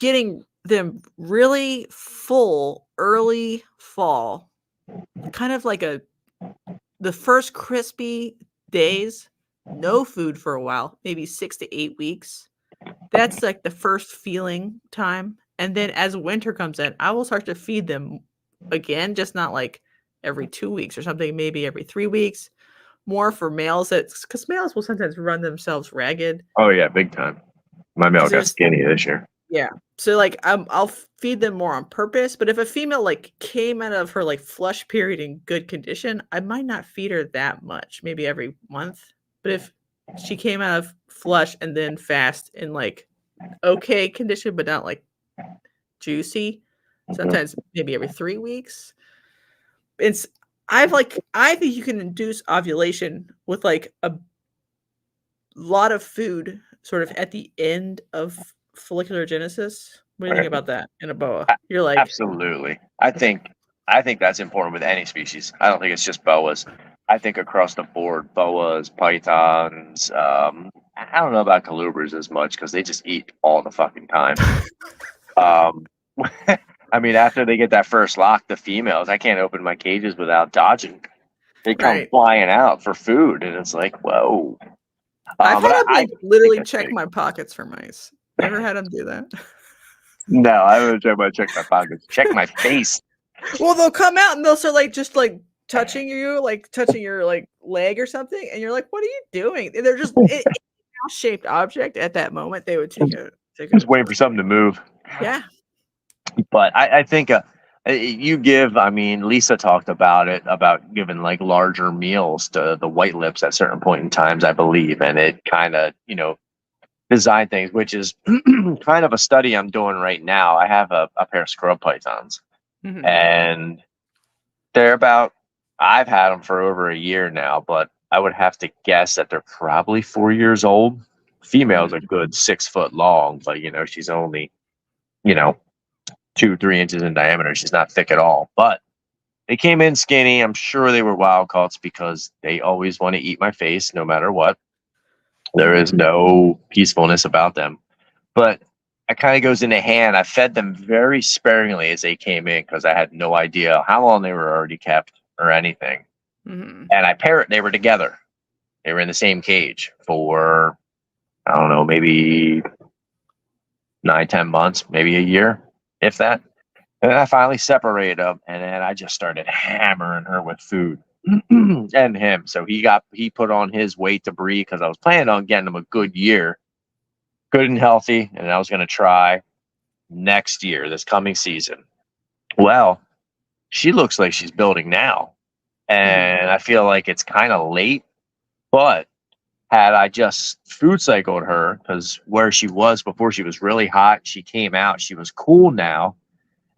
getting them really full early fall, kind of like the first crispy days, no food for a while, maybe 6 to 8 weeks. That's like the first feeling time. And then as winter comes in, I will start to feed them again, just not like every 2 weeks or something, maybe every 3 weeks. More for males, because males will sometimes run themselves ragged. Oh yeah, big time. My male got skinny this year. Yeah, so like I'll feed them more on purpose. But if a female like came out of her like flush period in good condition, I might not feed her that much, maybe every month. But if she came out of flush and then fast in like okay condition, but not like juicy, sometimes maybe every 3 weeks. I think you can induce ovulation with like a lot of food sort of at the end of follicular genesis. What do you think about that in a boa? You're like, absolutely. I think that's important with any species. I don't think it's just boas. I think across the board, boas, pythons. I don't know about colubers as much because they just eat all the fucking time. I mean, after they get that first lock, the females, I can't open my cages without dodging. They come flying out for food, and it's like, whoa. I've had them literally check my pockets for mice. You ever had them do that? No, I haven't check my pockets. Check my face. Well, they'll come out and they'll start like just like touching you, like touching your like leg or something, and you're like, "What are you doing?" And they're just a shaped object at that moment. They would take just waiting for something to move. Yeah. But I think you give, I mean, Lisa talked about it, about giving like larger meals to the white lips at certain point in times, I believe. And it kind of, design things, which is kind of a study I'm doing right now. I have a pair of scrub pythons, and they're about, I've had them for over a year now, but I would have to guess that they're probably 4 years old. Female's a good 6 foot long, but she's only, you know, 2-3 inches in diameter. She's not thick at all, but they came in skinny. I'm sure they were wild caughts because they always want to eat my face no matter what. There is no peacefulness about them. But it kind of goes into hand. I fed them very sparingly as they came in because I had no idea how long they were already kept or anything. And they were together. They were in the same cage for, I don't know, maybe 9-10 months, maybe a year, if that. And then I finally separated them, and then I just started hammering her with food. And him. So he put on his weight to breed because I was planning on getting him a good year, good and healthy, and I was going to try next year, this coming season. Well, she looks like she's building now, and I feel like it's kind of late, but had I just food cycled her, because where she was before, she was really hot, she came out, she was cool now,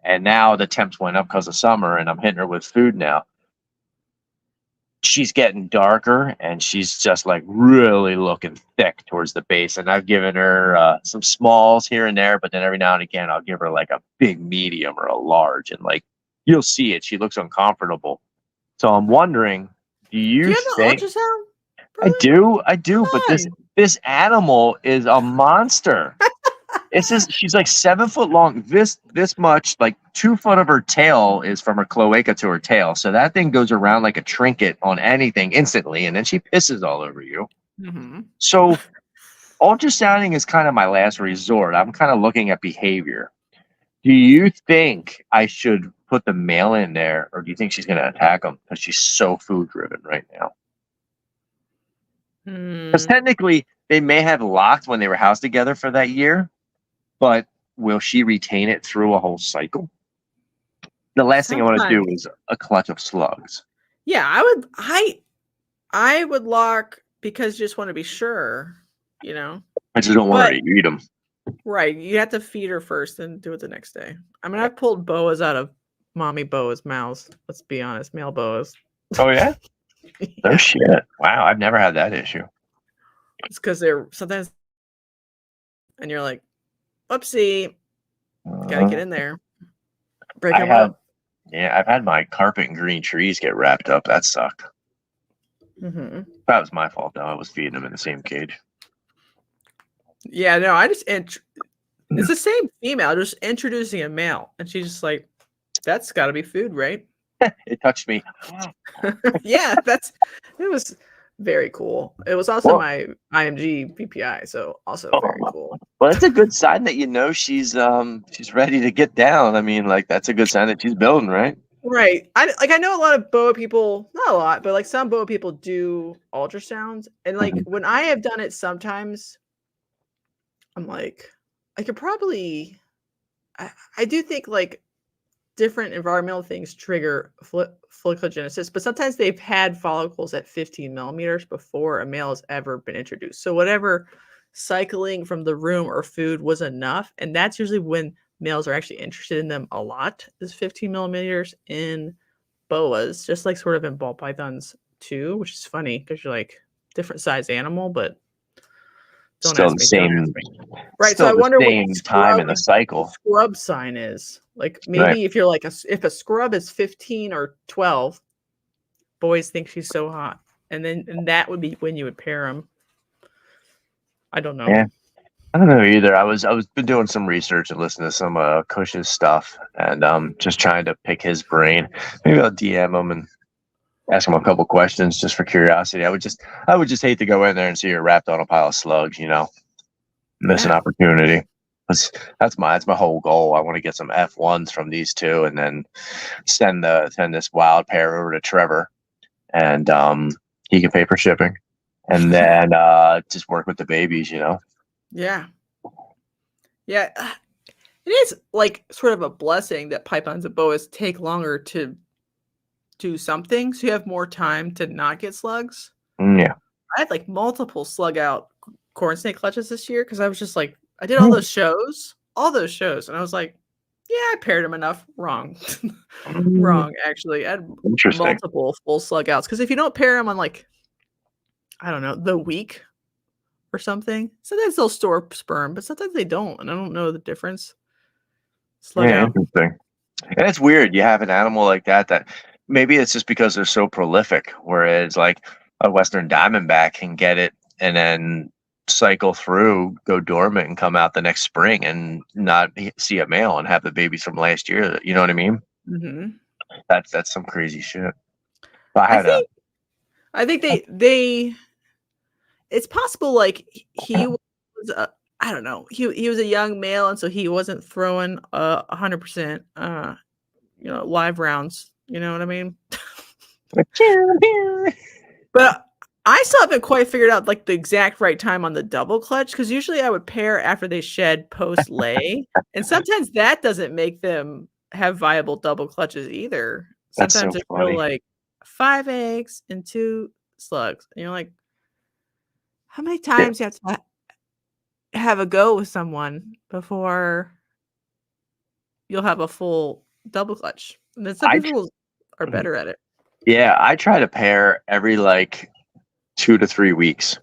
and now the temps went up because of summer, and I'm hitting her with food now. She's getting darker, and she's just like really looking thick towards the base. And I've given her some smalls here and there, but then every now and again I'll give her like a big medium or a large, and like you'll see it, she looks uncomfortable. So I'm wondering, do you think? Have an ultrasound? I do, but this animal is a monster. It's just, she's like 7 foot long. This much, like 2 foot of her tail is from her cloaca to her tail. So that thing goes around like a trinket on anything instantly, and then she pisses all over you. So ultrasounding is kind of my last resort. I'm kind of looking at behavior. Do you think I should put the male in there, or do you think she's going to attack him because she's so food driven right now? Because technically, they may have locked when they were housed together for that year. But will she retain it through a whole cycle? The last thing I want to do is a clutch of slugs. Yeah, I would lock because you just want to be sure, I just don't want her to eat them. Right. You have to feed her first and do it the next day. I mean, I've pulled boas out of mommy boas' mouths. Let's be honest, male boas. Oh, yeah? Oh, shit. Wow, I've never had that issue. It's because they're sometimes, and you're like, oopsie, gotta get in there. Break them up. Yeah, I've had my carpet and green trees get wrapped up. That sucked. That was my fault, though. I was feeding them in the same cage. Yeah, no, it's the same female, just introducing a male. And she's just like, that's got to be food, right? It touched me. Yeah, it was very cool. It was also my IMG VPI, so also very cool. Well, it's a good sign that she's ready to get down. I mean, like that's a good sign that she's building, right? Right. I know a lot of boa people, not a lot, but like some boa people do ultrasounds, and like when I have done it, sometimes I'm like, I could probably. I do think like different environmental things trigger folliculogenesis, but sometimes they've had follicles at 15 millimeters before a male has ever been introduced. So whatever cycling from the room or food was enough, and that's usually when males are actually interested in them a lot, is 15 millimeters in boas, just like sort of in ball pythons too, which is funny because you're like different size animal, but still the same. Right. So I wonder what time in the cycle scrub sign is. Like maybe if you're like if a scrub is 15 or 12, boys think she's so hot, and that would be when you would pair them. I don't know. Yeah, I don't know either. I was been doing some research and listening to some Cush's stuff, and just trying to pick his brain. Maybe I'll DM him and ask him a couple questions just for curiosity. I would just hate to go in there and see her wrapped on a pile of slugs. Miss an opportunity. That's my whole goal. I want to get some F1s from these two, and then send this wild pair over to Trevor, and he can pay for shipping, and then just work with the babies. Yeah. It is like sort of a blessing that pythons and boas take longer to do something, so you have more time to not get slugs. Yeah. I had like multiple slug out corn snake clutches this year because I was just like, I did all those shows, and I was like, yeah, I paired them enough. Wrong. Wrong, actually. I had Interesting. multiple full slug outs because if you don't pair them on like, I don't know, the week or something, sometimes they'll store sperm, but sometimes they don't, and I don't know the difference. Slug Yeah, out. interesting. And it's weird. You have an animal like that maybe it's just because they're so prolific, whereas like a Western Diamondback can get it and then cycle through, go dormant, and come out the next spring and not see a male and have the babies from last year. You know what I mean? Mm-hmm. That's some crazy shit. But I think they. It's possible. Like he was, I don't know. He was a young male, and so he wasn't throwing 100%, live rounds. You know what I mean? But I still haven't quite figured out like the exact right time on the double clutch because usually I would pair after they shed post lay, and sometimes that doesn't make them have viable double clutches either. That's so Sometimes it's funny. still like 5 eggs and 2 slugs, and you're like, how many times you have to have a go with someone before you'll have a full double clutch? And then some people are better at it. Yeah, I try to pair every like 2 to 3 weeks.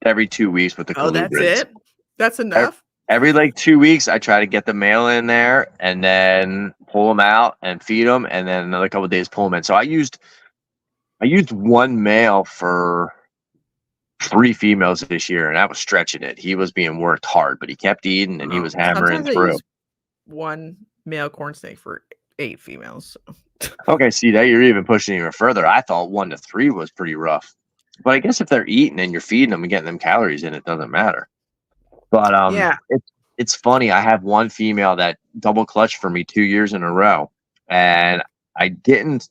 Every 2 weeks with the colubrids. Oh, that's it? That's enough? Every like 2 weeks, I try to get the male in there and then pull them out and feed them, and then another couple of days pull them in. So I used one male for 3 females this year, and I was stretching it. He was being worked hard, but he kept eating and he was hammering through. One male corn snake for 8 females. So. Okay, see that you're even pushing even further. I thought 1 to 3 was pretty rough, but I guess if they're eating and you're feeding them and getting them calories in, it doesn't matter. But yeah, it's funny. I have one female that double clutched for me 2 years in a row, and I didn't.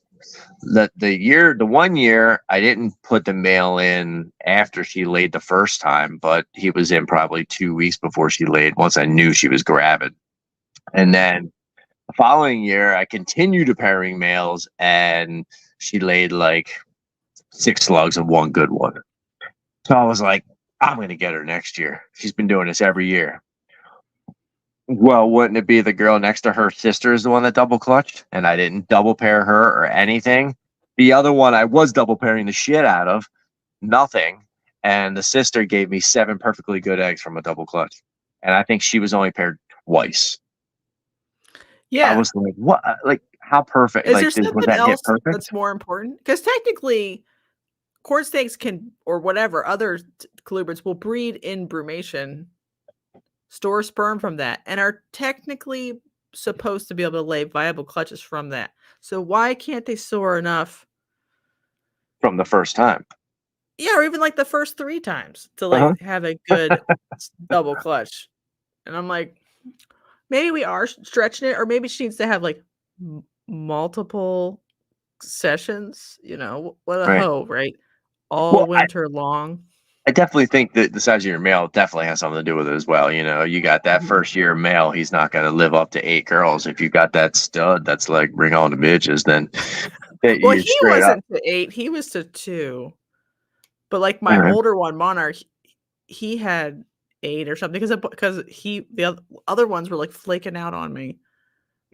The 1 year I didn't put the male in after she laid the first time, but he was in probably 2 weeks before she laid. Once I knew she was gravid, and then the following year I continued pairing males, and she laid like 6 slugs and 1 good one. So I was like, I'm going to get her next year. She's been doing this every year. Well, wouldn't it be the girl next to her sister is the one that double clutched, and I didn't double pair her or anything? The other one I was double pairing the shit out of, nothing. And the sister gave me 7 perfectly good eggs from a double clutch. And I think she was only paired twice. Yeah. I was like, what? Like, how perfect? Is like, there something that else perfect? that's more important? Because technically, corn snakes can, or whatever, other colubrids will breed in brumation, store sperm from that, and are technically supposed to be able to lay viable clutches from that. So why can't they store enough from the first time? Yeah, or even like the first 3 times to like have a good double clutch. And I'm like, maybe we are stretching it, or maybe she needs to have like multiple sessions. What a hoe, right? All winter long. I definitely think that the size of your male definitely has something to do with it as well. You got that first year male, he's not going to live up to 8 girls. If you got that stud that's like, bring on the bitches, then well, he wasn't to 8, he was to 2. But like my older one, Monarch, he had 8 or something because the other ones were like flaking out on me.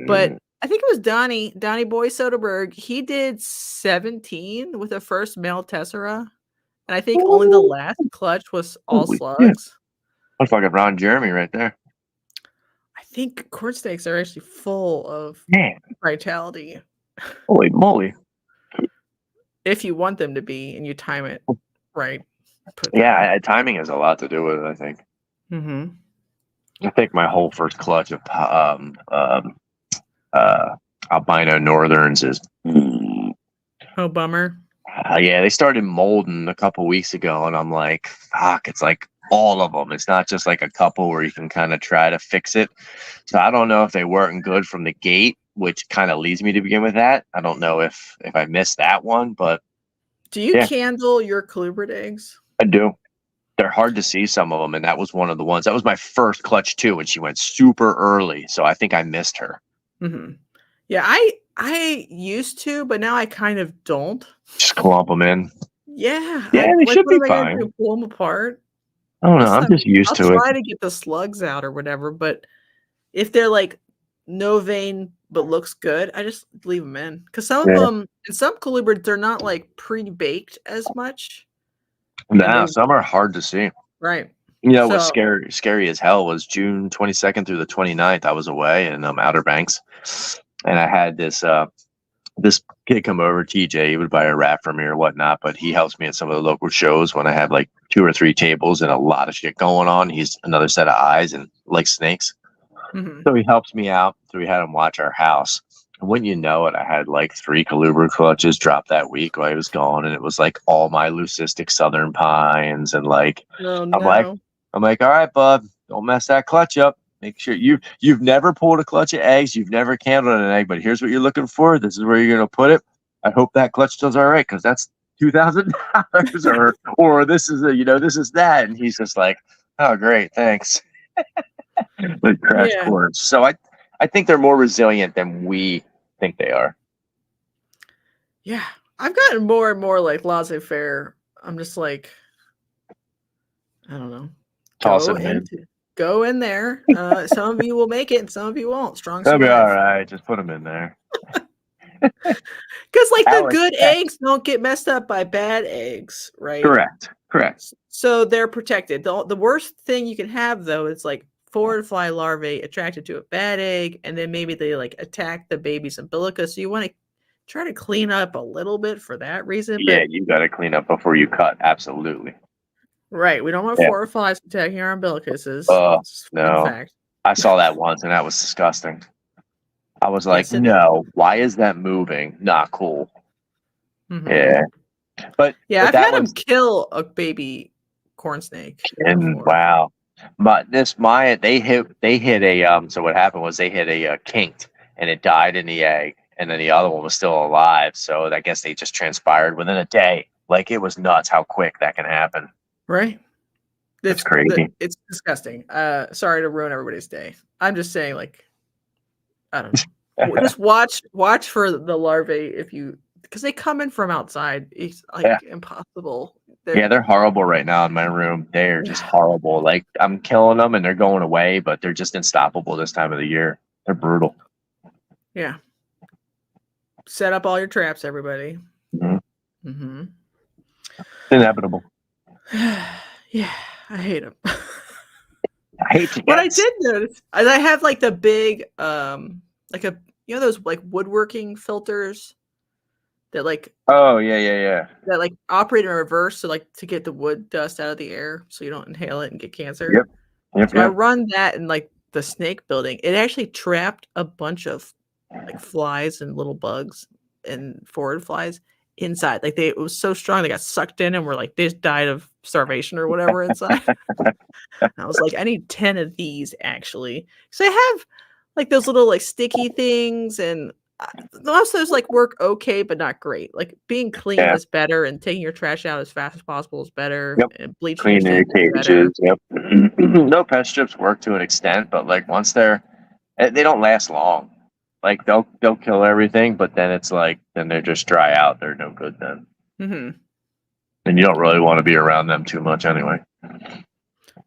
But I think it was Donnie Boy Soderbergh. He did 17 with the first male tessera. And I think only the last clutch was all slugs. Yeah. That's like a Ron Jeremy right there. I think corn snakes are actually full of vitality. Holy moly. If you want them to be and you time it right. Yeah, timing has a lot to do with it, I think. Mm-hmm. I think my whole first clutch of albino northerns is... Oh, bummer. Yeah, they started molding a couple weeks ago, and I'm like, fuck, it's like all of them. It's not just like a couple where you can kind of try to fix it. So I don't know if they weren't good from the gate, which kind of leads me to begin with that. I don't know if I missed that one, but... Do you candle your colubrid eggs? I do. They're hard to see, some of them, and that was one of the ones. That was my first clutch too, and she went super early, so I think I missed her. Mm-hmm. Yeah, I used to, but now I kind of don't. Just clump them in. Yeah, Yeah, they should what be am I gonna fine. do? Pull them apart? I don't know. I'm just used I'll to it. try to get the slugs out or whatever, but if they're like no vein but looks good, I just leave them in because some of them, in some colubrids, they're not like pre-baked as much. Nah, some are hard to see. Right. You know what's scary as hell was June 22nd through the 29th. I was away in Outer Banks, and I had this kid come over, TJ. He would buy a wrap from me or whatnot, but he helps me at some of the local shows when I have like 2 or 3 tables and a lot of shit going on. He's another set of eyes and like snakes. Mm-hmm. So he helps me out. So we had him watch our house. And when you know it, I had like 3 coluber clutches drop that week while I was gone, and it was like all my leucistic southern pines, and like I'm like, all right, bud, don't mess that clutch up. Make sure you've never pulled a clutch of eggs, you've never candled an egg, but here's what you're looking for. This is where you're gonna put it. I hope that clutch does all right, because that's $2,000, or this is this is that. And he's just like, oh great, thanks. Like crash course. So I think they're more resilient than we think they are. Yeah, I've gotten more and more like laissez-faire. I'm just like, I don't know. Go in there. Some of you will make it, and some of you won't. That'll be all right. Just put them in there. Because like the good eggs don't get messed up by bad eggs, right? Correct. So they're protected. The worst thing you can have though is like forward fly larvae attracted to a bad egg, and then maybe they like attack the baby's umbilicus. So you want to try to clean up a little bit for that reason. Yeah, you got to clean up before you cut. Absolutely. Right. We don't want forward flies attacking our umbilicuses. No. Fact. I saw that once, and that was disgusting. I was like, no, why is that moving? Not cool. Mm-hmm. Yeah. But I've had them kill a baby corn snake. And wow. But they hit a so what happened was they hit a kinked, and it died in the egg, and then the other one was still alive. So I guess they just transpired within a day. Like, it was nuts how quick that can happen. Right. It's crazy. It's disgusting. Sorry to ruin everybody's day. I'm just saying, like, I don't know. Just watch for the larvae because they come in from outside. It's like impossible. They're horrible right now in my room. They're just horrible. Like, I'm killing them and they're going away, but they're just unstoppable this time of the year. They're brutal. Yeah. Set up all your traps, everybody. Mm-hmm. Mm-hmm. It's inevitable. Yeah, I hate them. I hate to. What I did notice, I have like the big, like those like woodworking filters that like. Oh yeah. That like operate in reverse, so like to get the wood dust out of the air, so you don't inhale it and get cancer. Yep. So I run that in like the snake building. It actually trapped a bunch of like flies and little bugs and forward flies inside. Like it was so strong they got sucked in and were like they just died of starvation or whatever inside. I was like, I need 10 of these actually. So I have like those little like sticky things, and most of those like work okay, but not great. Like being clean is better, and taking your trash out as fast as possible is better. Yep. And bleaching cleaning your cages. Yep. No, pest strips work to an extent, but like once they don't last long. Like they'll kill everything, but then it's like then they just dry out. They're no good then. Mm-hmm. And you don't really want to be around them too much anyway.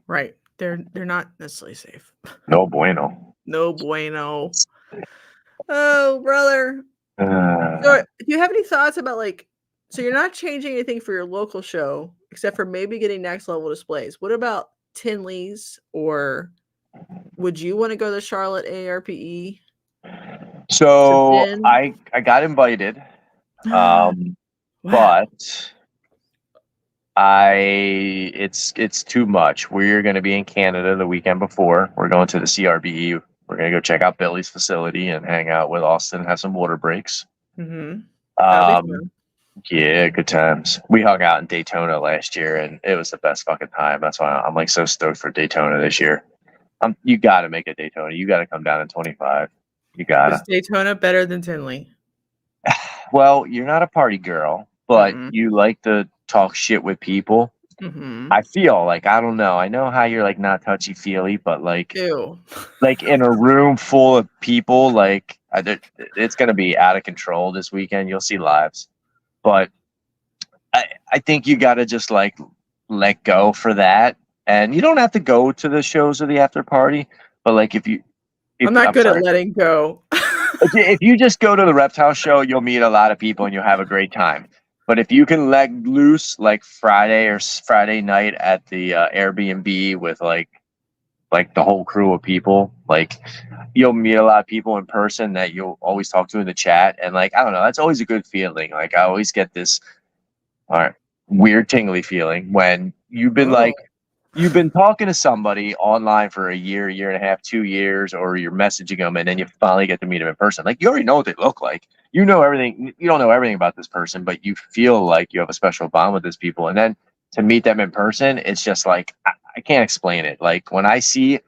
Right. They're not necessarily safe. No bueno. No bueno. Oh, brother. So do you have any thoughts about like, so you're not changing anything for your local show except for maybe getting next level displays. What about Tinley's, or would you want to go to Charlotte ARPE? So I got invited, but it's too much. We're going to be in Canada the weekend before. We're going to the CRBE. We're going to go check out Billy's facility and hang out with Austin, have some water breaks. Mm-hmm. Yeah, good times. We hung out in Daytona last year, and it was the best fucking time. That's why I'm like so stoked for Daytona this year. You got to make it Daytona. You got to come down in 25. You got to. Is Daytona better than Tinley? Well, you're not a party girl, but you like to talk shit with people. Mm-hmm. I feel like, I don't know. I know how you're like not touchy feely, but Ew. like in a room full of people, like it's gonna be out of control this weekend. You'll see lives, but I think you gotta just like let go for that, and you don't have to go to the shows or the after party. But like I'm not good sorry, at letting go. if you just go to the reptile show, you'll meet a lot of people and you'll have a great time. But if you can let loose like Friday night at the Airbnb with like the whole crew of people, like you'll meet a lot of people in person that you'll always talk to in the chat, and like I don't know, that's always a good feeling. Like I always get this weird tingly feeling when Oh. you've been talking to somebody online for a year and a half, 2 years, or you're messaging them, and then you finally get to meet them in person. Like you already know what they look like. You know everything. You don't know everything about this person, but you feel like you have a special bond with these people. And then to meet them in person, it's just like I can't explain it. Like when I see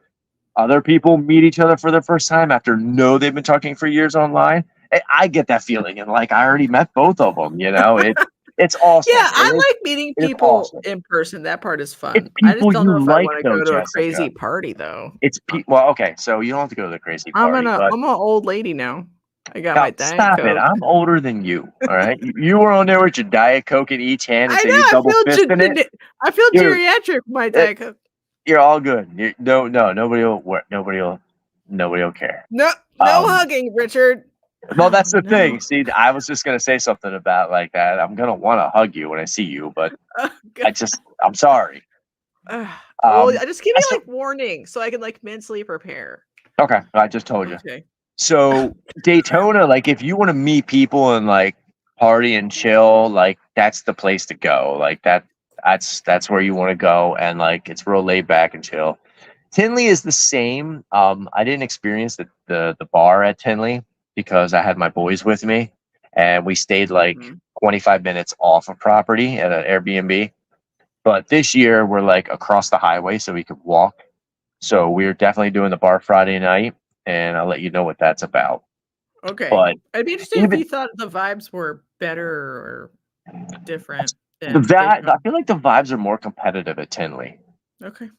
other people meet each other for the first time after they've been talking for years online, I get that feeling, and like I already met both of them. It's awesome. Yeah, I like meeting It is people awesome. in person. That part is It's fun. I just people don't know you if I like, want to though, go to a Jessica. crazy party though. Well, okay, so you don't have to go to the crazy party, but I'm an old lady now. I got now, my Diet stop it. Coke. I'm older than you. All right, you were on there with your Diet Coke in each hand I until know. you double fisting it. I feel You're geriatric with my uh, Diet Coke. you're all good. No, nobody will care. No Um, hugging, Richard. well, Oh, that's the no. thing. See, I was just gonna say something about like that. I'm gonna want to hug you when I see you, but Oh, God. I'm sorry. Well, I just give me That's like warning so I can like mentally prepare. okay. I just told you. Okay. So Daytona, like if you want to meet people and like party and chill, like that's the place to go. Like that's where you want to go, and like it's real laid back and chill. Tinley is the same. I didn't experience the bar at Tinley because I had my boys with me, and we stayed like Mhm. 25 minutes off of property at an Airbnb. But this year we're like across the highway, so we could walk. So we're definitely doing the bar Friday night, and I'll let you know what that's about. Okay. But I'd be interested if even you thought the vibes were better or different the than I Daytona. feel like the vibes are more competitive at Tinley. Okay.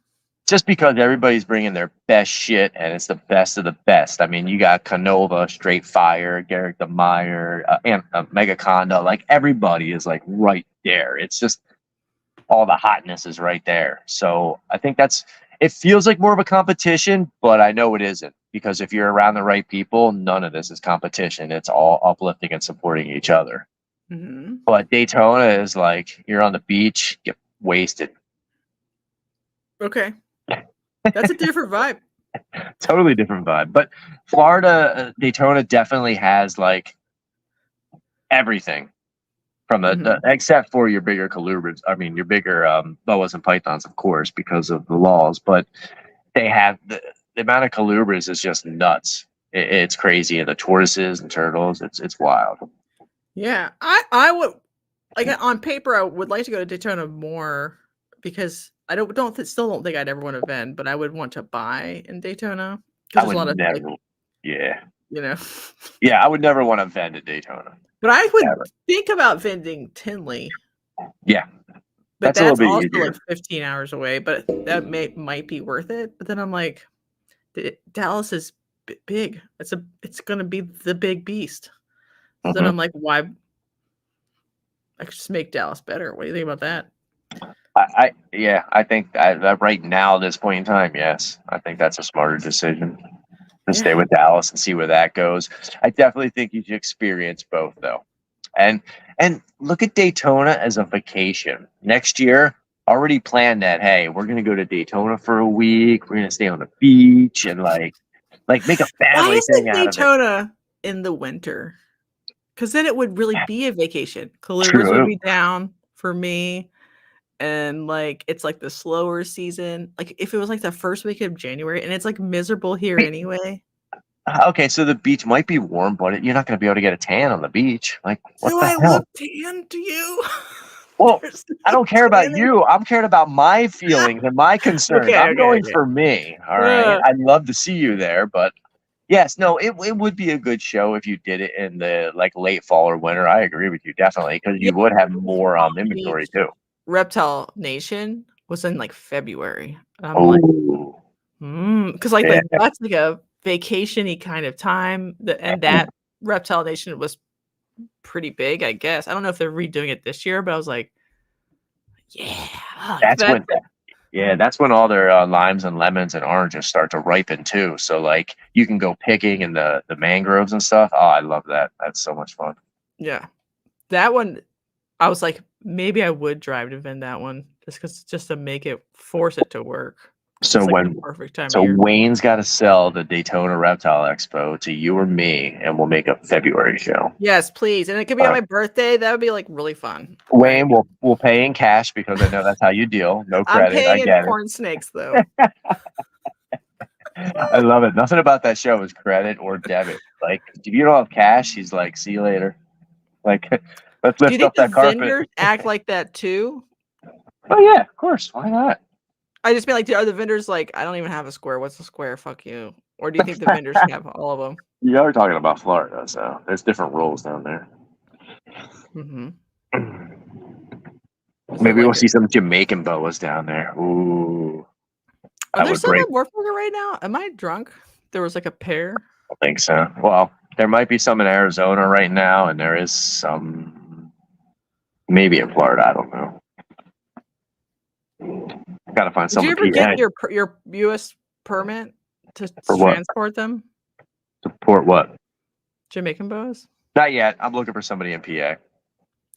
Just because everybody's bringing their best shit and it's the best of the best. I mean, you got Canova, Straight Fire, Garrick the Meyer, and Mega Conda. Like everybody is like right there. It's just all the hotness is right there. So I think it feels like more of a competition, but I know it isn't, because if you're around the right people, none of this is competition. It's all uplifting and supporting each other. Mm-hmm. But Daytona is like you're on the beach, get wasted. Okay. That's a different vibe. Totally different vibe. But Florida, Daytona definitely has like everything from except for your bigger colubrids. I mean, your bigger boas and pythons, of course, because of the laws. But they have the amount of colubrids is just nuts. It's crazy, and the tortoises and turtles. It's wild. Yeah, I would like on paper. I would like to go to Daytona more because I still don't think I'd ever want to vend, but I would want to buy in Daytona because I there's a would lot of never. like, Yeah. you know. Yeah, I would never want to vend at Daytona. But I would Never. think about vending Tinley. Yeah. But That's a little that's bit also easier. like 15 hours away. But that might be worth it. But then I'm like, Dallas is big. It's gonna be the big beast. So then I'm like, why? I could just make Dallas better. What do you think about that? I think that right now, at this point in time, yes, I think that's a smarter decision to stay with Dallas and see where that goes. I definitely think you should experience both, though, and look at Daytona as a vacation. Next year, already planned that. Hey, we're gonna go to Daytona for a week. We're gonna stay on the beach and like make a Why family thing isn't out of it. Daytona in the winter? Because then it would really be a vacation. Colubrids would True. be down for me. And like it's like the slower season. Like if it was like the first week of January and it's like miserable here anyway. Okay, so the beach might be warm, but you're not going to be able to get a tan on the beach. Like, what Do the I hell? look tan to you? Well, There's I no don't care about tanning. you. I'm caring about my feelings and my concerns. I'm going Okay. for me. All right. I'd love to see you there, but yes, no, it would be a good show if you did it in the like late fall or winter. I agree with you definitely, because Yeah, you would have more on the inventory beach. too. Reptile Nation was in like February. And I'm like, Oh, because like yeah. that's like a vacation-y kind of time. And that Reptile Nation was pretty big, I guess. I don't know if they're redoing it this year, but I was like, yeah, That's when. Yeah, that's when all their limes and lemons and oranges start to ripen too. So like you can go picking in the mangroves and stuff. Oh, I love that. That's so much fun. yeah. That one, I was like, maybe I would drive to vend that one just to make it force it to work. So It's like when the perfect time so of year. Wayne's got to sell the Daytona Reptile Expo to you or me, and we'll make a February show. Yes, please. And it could be on my birthday. That would be like really fun. Wayne, we'll pay in cash because I know that's how you deal. No I'm credit. I paying in get corn snakes though. it. I love it. Nothing about that show is credit or debit. Like if you don't have cash, he's like, see you later. Like let's Do you lift think up that the carpet. vendors act like that too? Oh yeah, of course. Why not? I just mean like, are the vendors like, I don't even have a square. What's a square? Fuck you. Or do you think the vendors have all of them? You are talking about Florida, so there's different rules down there. Mm-hmm. Maybe we'll see some Jamaican boas down there. Ooh. Are there some at Warfigure right now? Am I drunk? There was like a pair. I think so. Well, there might be some in Arizona right now, and there is some maybe in Florida. I don't know. I gotta find some. Did you ever get your U.S. permit to transport them? Support what? Jamaican boas? Not yet. I'm looking for somebody in PA.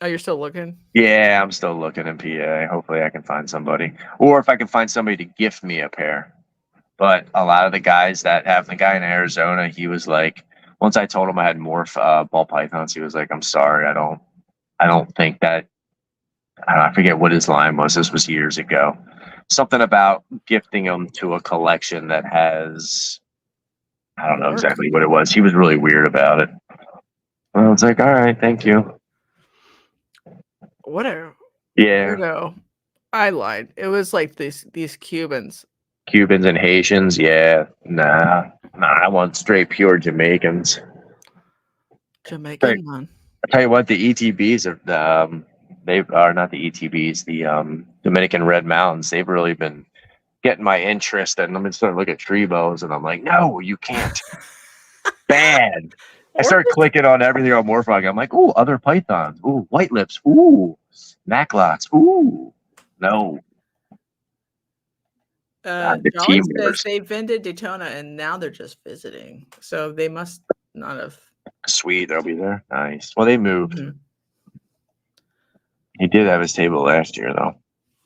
Oh, you're still looking? Yeah, I'm still looking in PA. Hopefully I can find somebody. Or if I can find somebody to gift me a pair. But a lot of the guys that have the guy in Arizona, he was like, once I told him I had more ball pythons, he was like, I'm sorry, I don't think that, I forget what his line was. This was years ago. Something about gifting them to a collection that has, I don't know exactly what it was. He was really weird about it. I was like, all right, thank you. Whatever. Yeah. No, I lied. It was like these Cubans. Cubans and Haitians, yeah. Nah, I want straight pure Jamaicans. Jamaican one. I tell you what, the ETBs are they are not the ETBs, the Dominican Red Mountains. They've really been getting my interest, and I'm starting to look at tree bows, and I'm like, no, you can't. Bad. I start clicking on everything on Morphog. I'm like, ooh, other pythons. Ooh, white lips. Ooh, Maclots. Ooh, no. The team says they vended Daytona and now they're just visiting. So they must not have. Sweet, they'll be there. Nice. Well, they moved. Mm-hmm. He did have his table last year, though.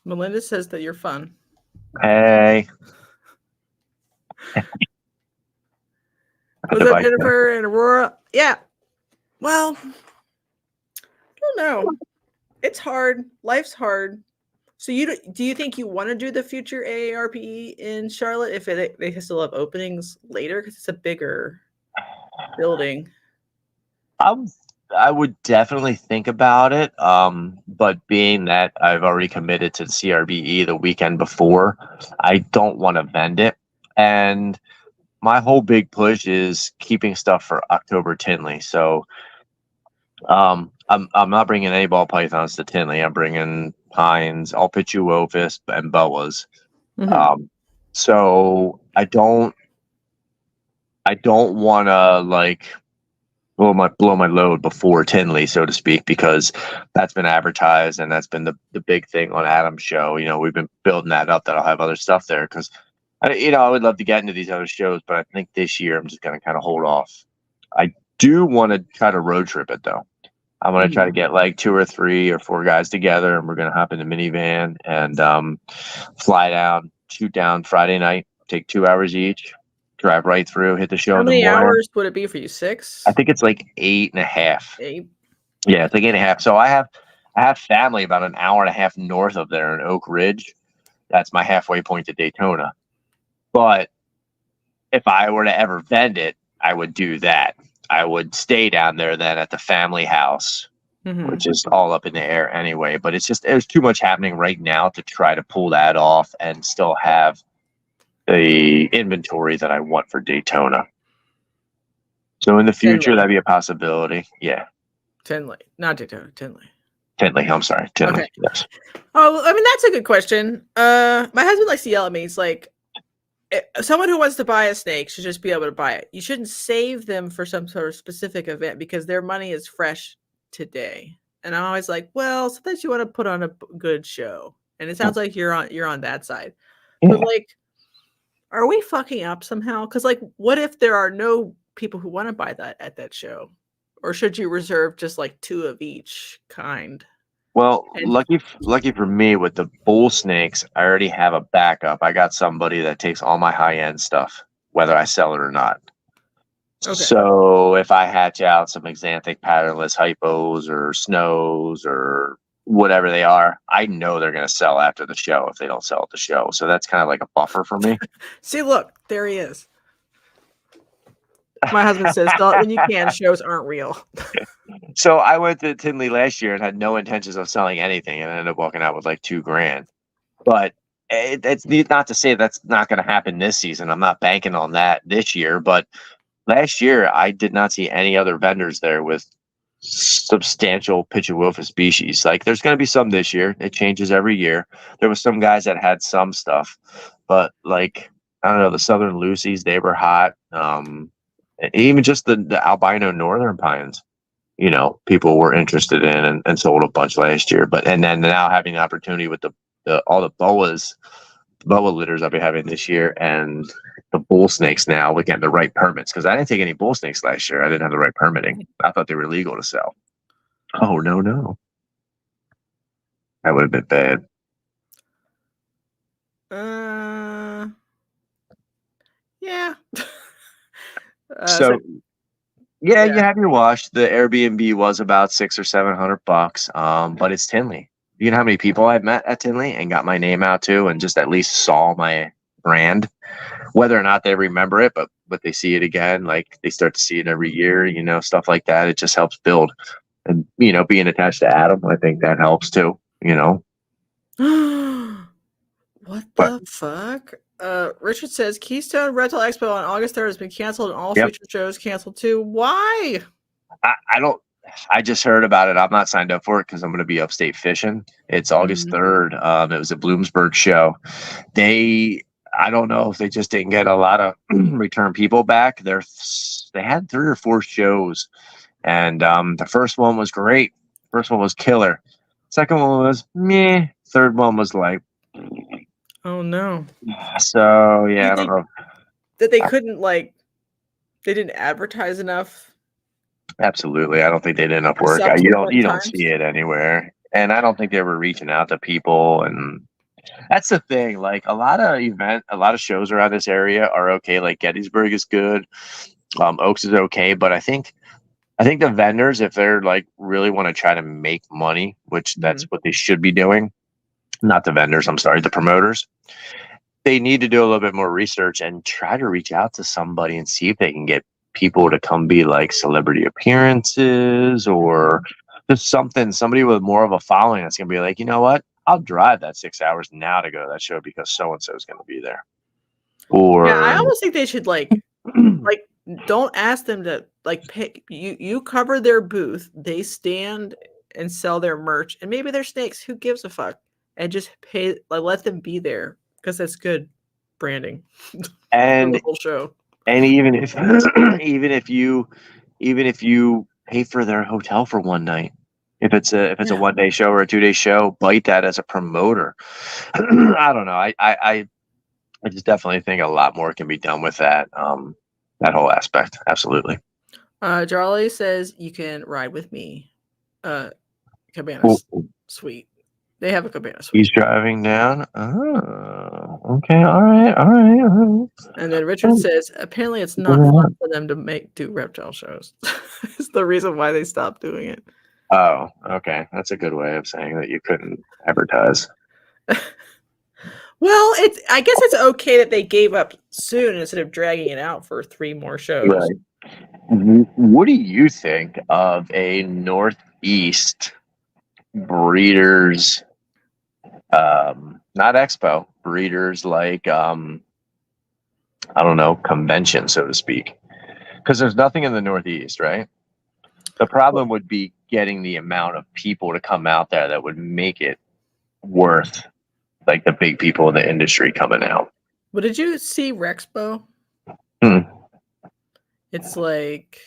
Melinda says that you're fun. Hey. Was that Jennifer and Aurora? Yeah. Well, I don't know. It's hard. Life's hard. So do you think you want to do the future AARPE in Charlotte if they still have openings later? Because it's a bigger building. I would definitely think about it. But being that I've already committed to the CRBE the weekend before, I don't want to vend it. And my whole big push is keeping stuff for October Tinley. So I'm not bringing any ball pythons to Tinley. I'm bringing pines, Alpituophis, and boas. Mm-hmm. So I don't want to like blow my load before Tinley, so to speak, because that's been advertised and that's been the big thing on Adam's show. You know, we've been building that up that I'll have other stuff there because, I would love to get into these other shows, but I think this year I'm just going to kind of hold off. I do want to try to road trip it though. I'm going to try to get like 2 or 3 or 4 guys together, and we're going to hop in the minivan and fly down, shoot down Friday night, take 2 hours each, drive right through, hit the show in the morning. How many hours would it be for you? 6? I think it's like 8.5. 8. Yeah, it's like 8.5. So I have family about an hour and a half north of there in Oak Ridge. That's my halfway point to Daytona. But if I were to ever vend it, I would do that. I would stay down there then at the family house, which is all up in the air anyway. But there's too much happening right now to try to pull that off and still have the inventory that I want for Daytona. So in the future, that'd be a possibility. Yeah. Tinley, not Daytona, Tinley. Tinley. I'm sorry, Tinley. Okay. Yes. Oh, well, I mean, that's a good question. My husband likes to yell at me. He's like, someone who wants to buy a snake should just be able to buy it. You shouldn't save them for some sort of specific event because their money is fresh today. And I'm always like, well, sometimes you want to put on a good show. And it sounds like you're on that side. Yeah. But like, are we fucking up somehow? Because like, what if there are no people who want to buy that at that show? Or should you reserve just like 2 of each kind? Well, lucky for me with the bull snakes, I already have a backup. I got somebody that takes all my high end stuff, whether I sell it or not. Okay. So if I hatch out some exanthic patternless hypos or snows or whatever they are, I know they're going to sell after the show if they don't sell at the show. So that's kind of like a buffer for me. See, look, there he is. My husband says, when you can, shows aren't real. So I went to Tinley last year and had no intentions of selling anything, and I ended up walking out with like $2,000. But it's not to say that's not going to happen this season. I'm not banking on that this year. But last year, I did not see any other vendors there with substantial Pituophis species. Like there's going to be some this year. It changes every year. There was some guys that had some stuff, but like I don't know, the Southern Lucies, they were hot. Even just the albino northern pines, you know, people were interested in and sold a bunch last year. But and then now having the opportunity with all the boa litters I'll be having this year and the bull snakes now, we get the right permits because I didn't take any bull snakes last year. I didn't have the right permitting. I thought they were legal to sell. Oh no, that would have been bad. Yeah. Yeah, you have your wash. The Airbnb was about $600 or $700, but it's Tinley. You know how many people I've met at Tinley and got my name out to, and just at least saw my brand, whether or not they remember it, but they see it again, like they start to see it every year, you know, stuff like that. It just helps build, and you know, being attached to Adam, I think that helps too. You know. What the fuck? Richard says Keystone Rental Expo on August 3rd has been canceled and all future shows canceled too. Why? I just heard about it. I'm not signed up for it because I'm going to be upstate fishing. It's August 3rd. It was a Bloomsburg show. I don't know if they just didn't get a lot of return people back. They had 3 or 4 shows, and the first one was great. First one was killer. Second one was meh. Third one was like, oh no. So yeah, I don't know that they couldn't they didn't advertise enough. Absolutely, I don't think they did enough work. You don't see it anywhere, and I don't think they were reaching out to people. And that's the thing. Like a lot of shows around this area are okay. Like Gettysburg is good, Oaks is okay, but I think the vendors, if they're like really want to try to make money, which that's what they should be doing. Not the vendors, I'm sorry, the promoters. They need to do a little bit more research and try to reach out to somebody and see if they can get people to come be like celebrity appearances or just somebody with more of a following that's going to be like, you know what? I'll drive that 6 hours now to go to that show because so-and-so is going to be there. Or yeah, I almost think they should don't ask them to pay. You cover their booth. They stand and sell their merch and maybe they're snakes. Who gives a fuck? And just pay, let them be there because that's good branding. And the whole show. And even if you pay for their hotel for one night, if it's a 1 day show or a 2 day show, bite that as a promoter. I don't know. I just definitely think a lot more can be done with that that whole aspect. Absolutely. Charlie says you can ride with me. Cabana's sweet. They have a cabana suite. He's driving down. Oh, okay. All right. And then Richard says, apparently it's not fun for them to do reptile shows. It's the reason why they stopped doing it. Oh, okay. That's a good way of saying that you couldn't advertise. Well, I guess it's okay that they gave up soon instead of dragging it out for 3 more shows. Right. What do you think of a Northeast breeders not expo, breeders like I don't know, convention, so to speak, because there's nothing in the Northeast, right? The problem would be getting the amount of people to come out there that would make it worth like the big people in the industry coming out. But did you see Rexpo? Hmm. It's like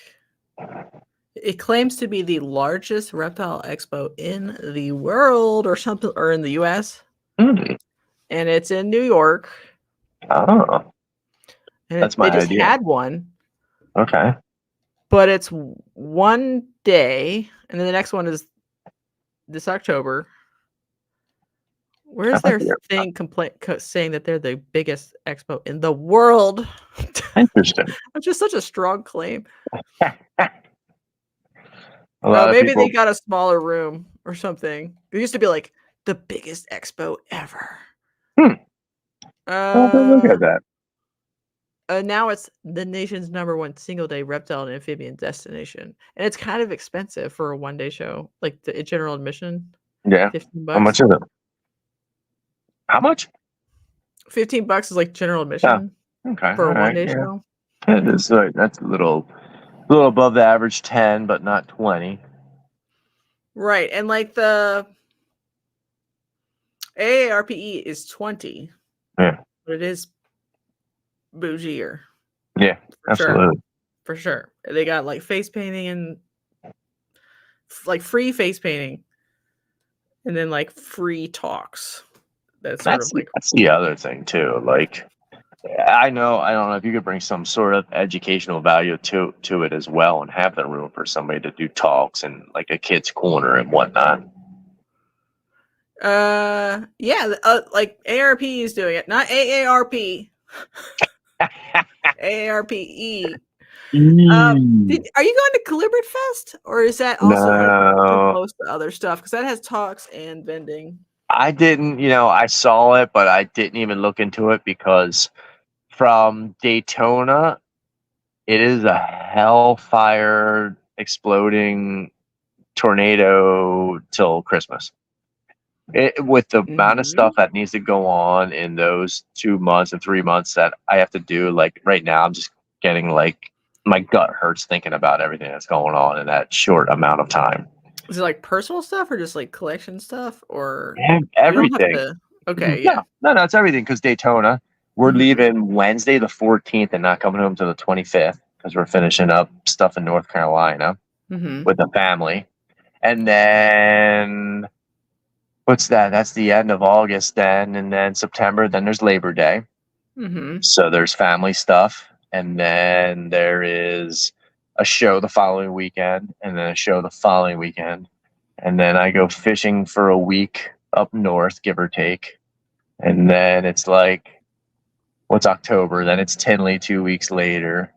it claims to be the largest reptile expo in the world or something, or in the US. Hmm. And it's in New York. Oh, And that's my they just idea. had one. Okay. But it's one day, and then the next one is this October. Where's their thing saying that they're the biggest expo in the world? Interesting. That's just such a strong claim. A lot of Maybe people. they got a smaller room or something. It used to be like the biggest expo ever. Look at that. Now it's the nation's #1 single-day reptile and amphibian destination, and it's kind of expensive for a one-day show, like the general admission. Yeah. $15. How much is it? How much? $15 is like general admission Okay. for a all right, one-day yeah. show. It is, that's a little above the average 10, but not 20. Right, and like the AARPE is 20. Yeah. But it is bougier. Yeah, absolutely. For sure. They got like face painting and like free face painting, and then like free talks. That's the other thing too. Like, I don't know if you could bring some sort of educational value to it as well, and have the room for somebody to do talks and like a kid's corner and whatnot. Yeah, like ARP is doing it, not AARP. AARPE. Are you going to Calibert Fest, or is that also close to other stuff? Because that has talks and vending. I didn't, I saw it, but I didn't even look into it because from Daytona, it is a hellfire exploding tornado till Christmas. With the amount of stuff that needs to go on in those 2 months and 3 months that I have to do, like right now, I'm just getting like my gut hurts thinking about everything that's going on in that short amount of time. Is it like personal stuff or just like collection stuff or everything? Okay, yeah. No, it's everything because Daytona. We're leaving Wednesday the 14th and not coming home till the 25th because we're finishing up stuff in North Carolina with the family. And then what's that? That's the end of August then. And then September, then there's Labor Day. So there's family stuff. And then there is a show the following weekend and then a show the following weekend. And then I go fishing for a week up north, give or take. And then it's like, what's October? Then it's Tinley 2 weeks later.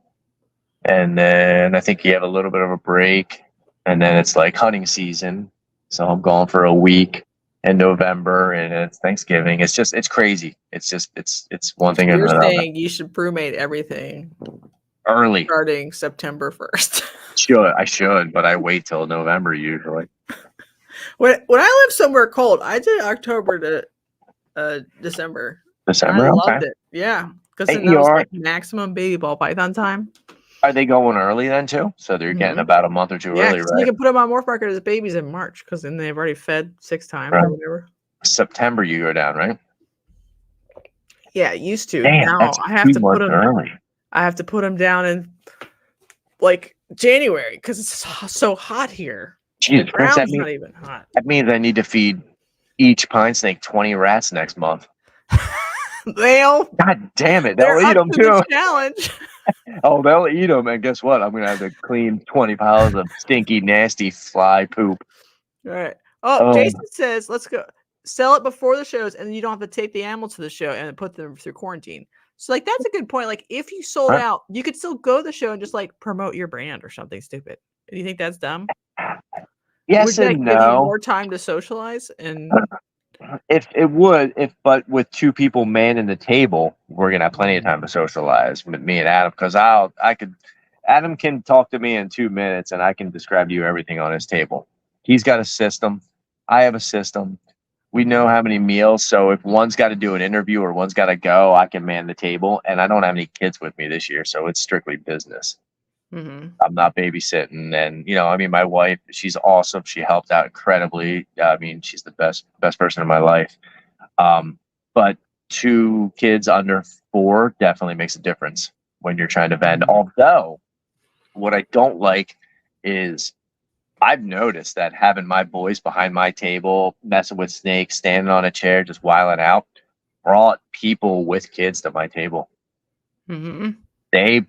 And then I think you have a little bit of a break. And then it's like hunting season. So I'm gone for a week in November and it's Thanksgiving. It's crazy. It's one thing. You're saying you should brewmate everything early. Starting September 1st. I should, but I wait till November usually. When I live somewhere cold, I did October to December. December? I loved it. Yeah. Because then that was like maximum baby ball python time. Are they going early then too? So they're getting about a month or two early, right? You can put them on Morph Market as babies in March because then they've already fed 6 times or whatever. September you go down, right? Yeah, it used to. Damn, now I have to put them early. I have to put them down in like January because it's so hot here. Jesus Christ, not even hot. That means I need to feed each pine snake 20 rats next month. God damn it, they'll eat them too. The challenge. Oh, they'll eat them, and guess what? I'm gonna have to clean 20 piles of stinky, nasty fly poop. All right. Oh, Jason says, let's go sell it before the shows, and then you don't have to take the animals to the show and put them through quarantine. So, like, that's a good point. Like, if you sold out, you could still go to the show and just like promote your brand or something stupid. Do you think that's dumb? Yes and no. Give you more time to socialize and. But with 2 people manning the table, we're gonna have plenty of time to socialize with me and Adam because Adam can talk to me in 2 minutes and I can describe to you everything on his table. He's got a system. I have a system. We know how many meals. So if one's got to do an interview or one's got to go, I can man the table. And I don't have any kids with me this year, so it's strictly business. I'm not babysitting. And, I mean, my wife, she's awesome. She helped out incredibly. I mean, she's the best person in my life. But 2 kids under 4 definitely makes a difference when you're trying to vend. Although, what I don't like is I've noticed that having my boys behind my table, messing with snakes, standing on a chair, just wiling out, brought people with kids to my table. They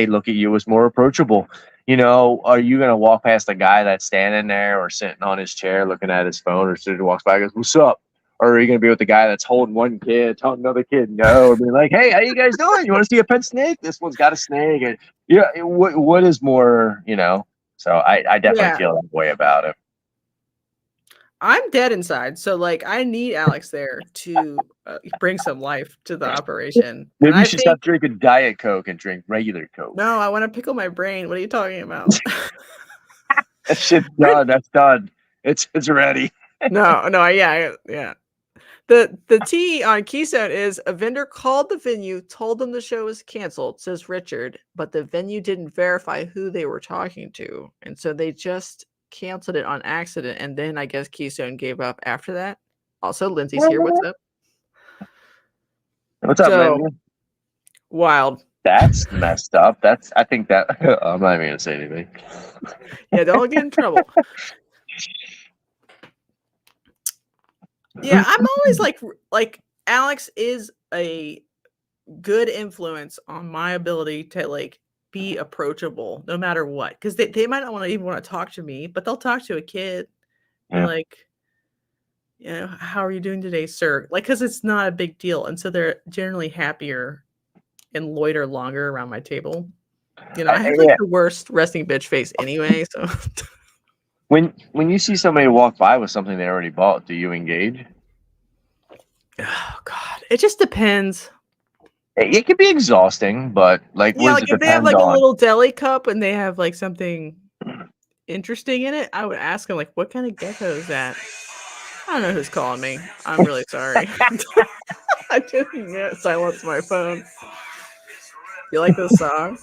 look at you as more approachable. Are you gonna walk past a guy that's standing there or sitting on his chair looking at his phone, or sitting walks by and goes, "What's up?" Or are you gonna be with the guy that's holding one kid, telling another kid no, or be like, "Hey, how you guys doing? You want to see a pet snake? This one's got a snake." And what is more, So I definitely feel that way about it. I'm dead inside, so I need Alex there to bring some life to the operation. Maybe you should stop drinking Diet Coke and drink regular Coke. No, I want to pickle my brain. What are you talking about? That shit's done. That's done. It's ready. No, yeah. The T on Keystone is a vendor called the venue, told them the show was canceled, says Richard, but the venue didn't verify who they were talking to, and so they just canceled it on accident. And then I guess Keystone gave up after that. Also, Lindsay's here. What's up? What's up, Lindsay? Wild. That's messed up. I think that I'm not even gonna say anything. Yeah, don't get in trouble. Yeah, I'm always like Alex is a good influence on my ability to be approachable no matter what, because they might not want to talk to me, but they'll talk to a kid. And how are you doing today, sir? Because it's not a big deal, and so they're generally happier and loiter longer around my table. I have the worst resting bitch face anyway. So when you see somebody walk by with something they already bought, do you engage? Oh God, it just depends. It can be exhausting, but if they have a little deli cup and they have something interesting in it, I would ask them what kind of gecko is that? I don't know who's calling me. I'm really sorry. I didn't silence my phone. You like this song?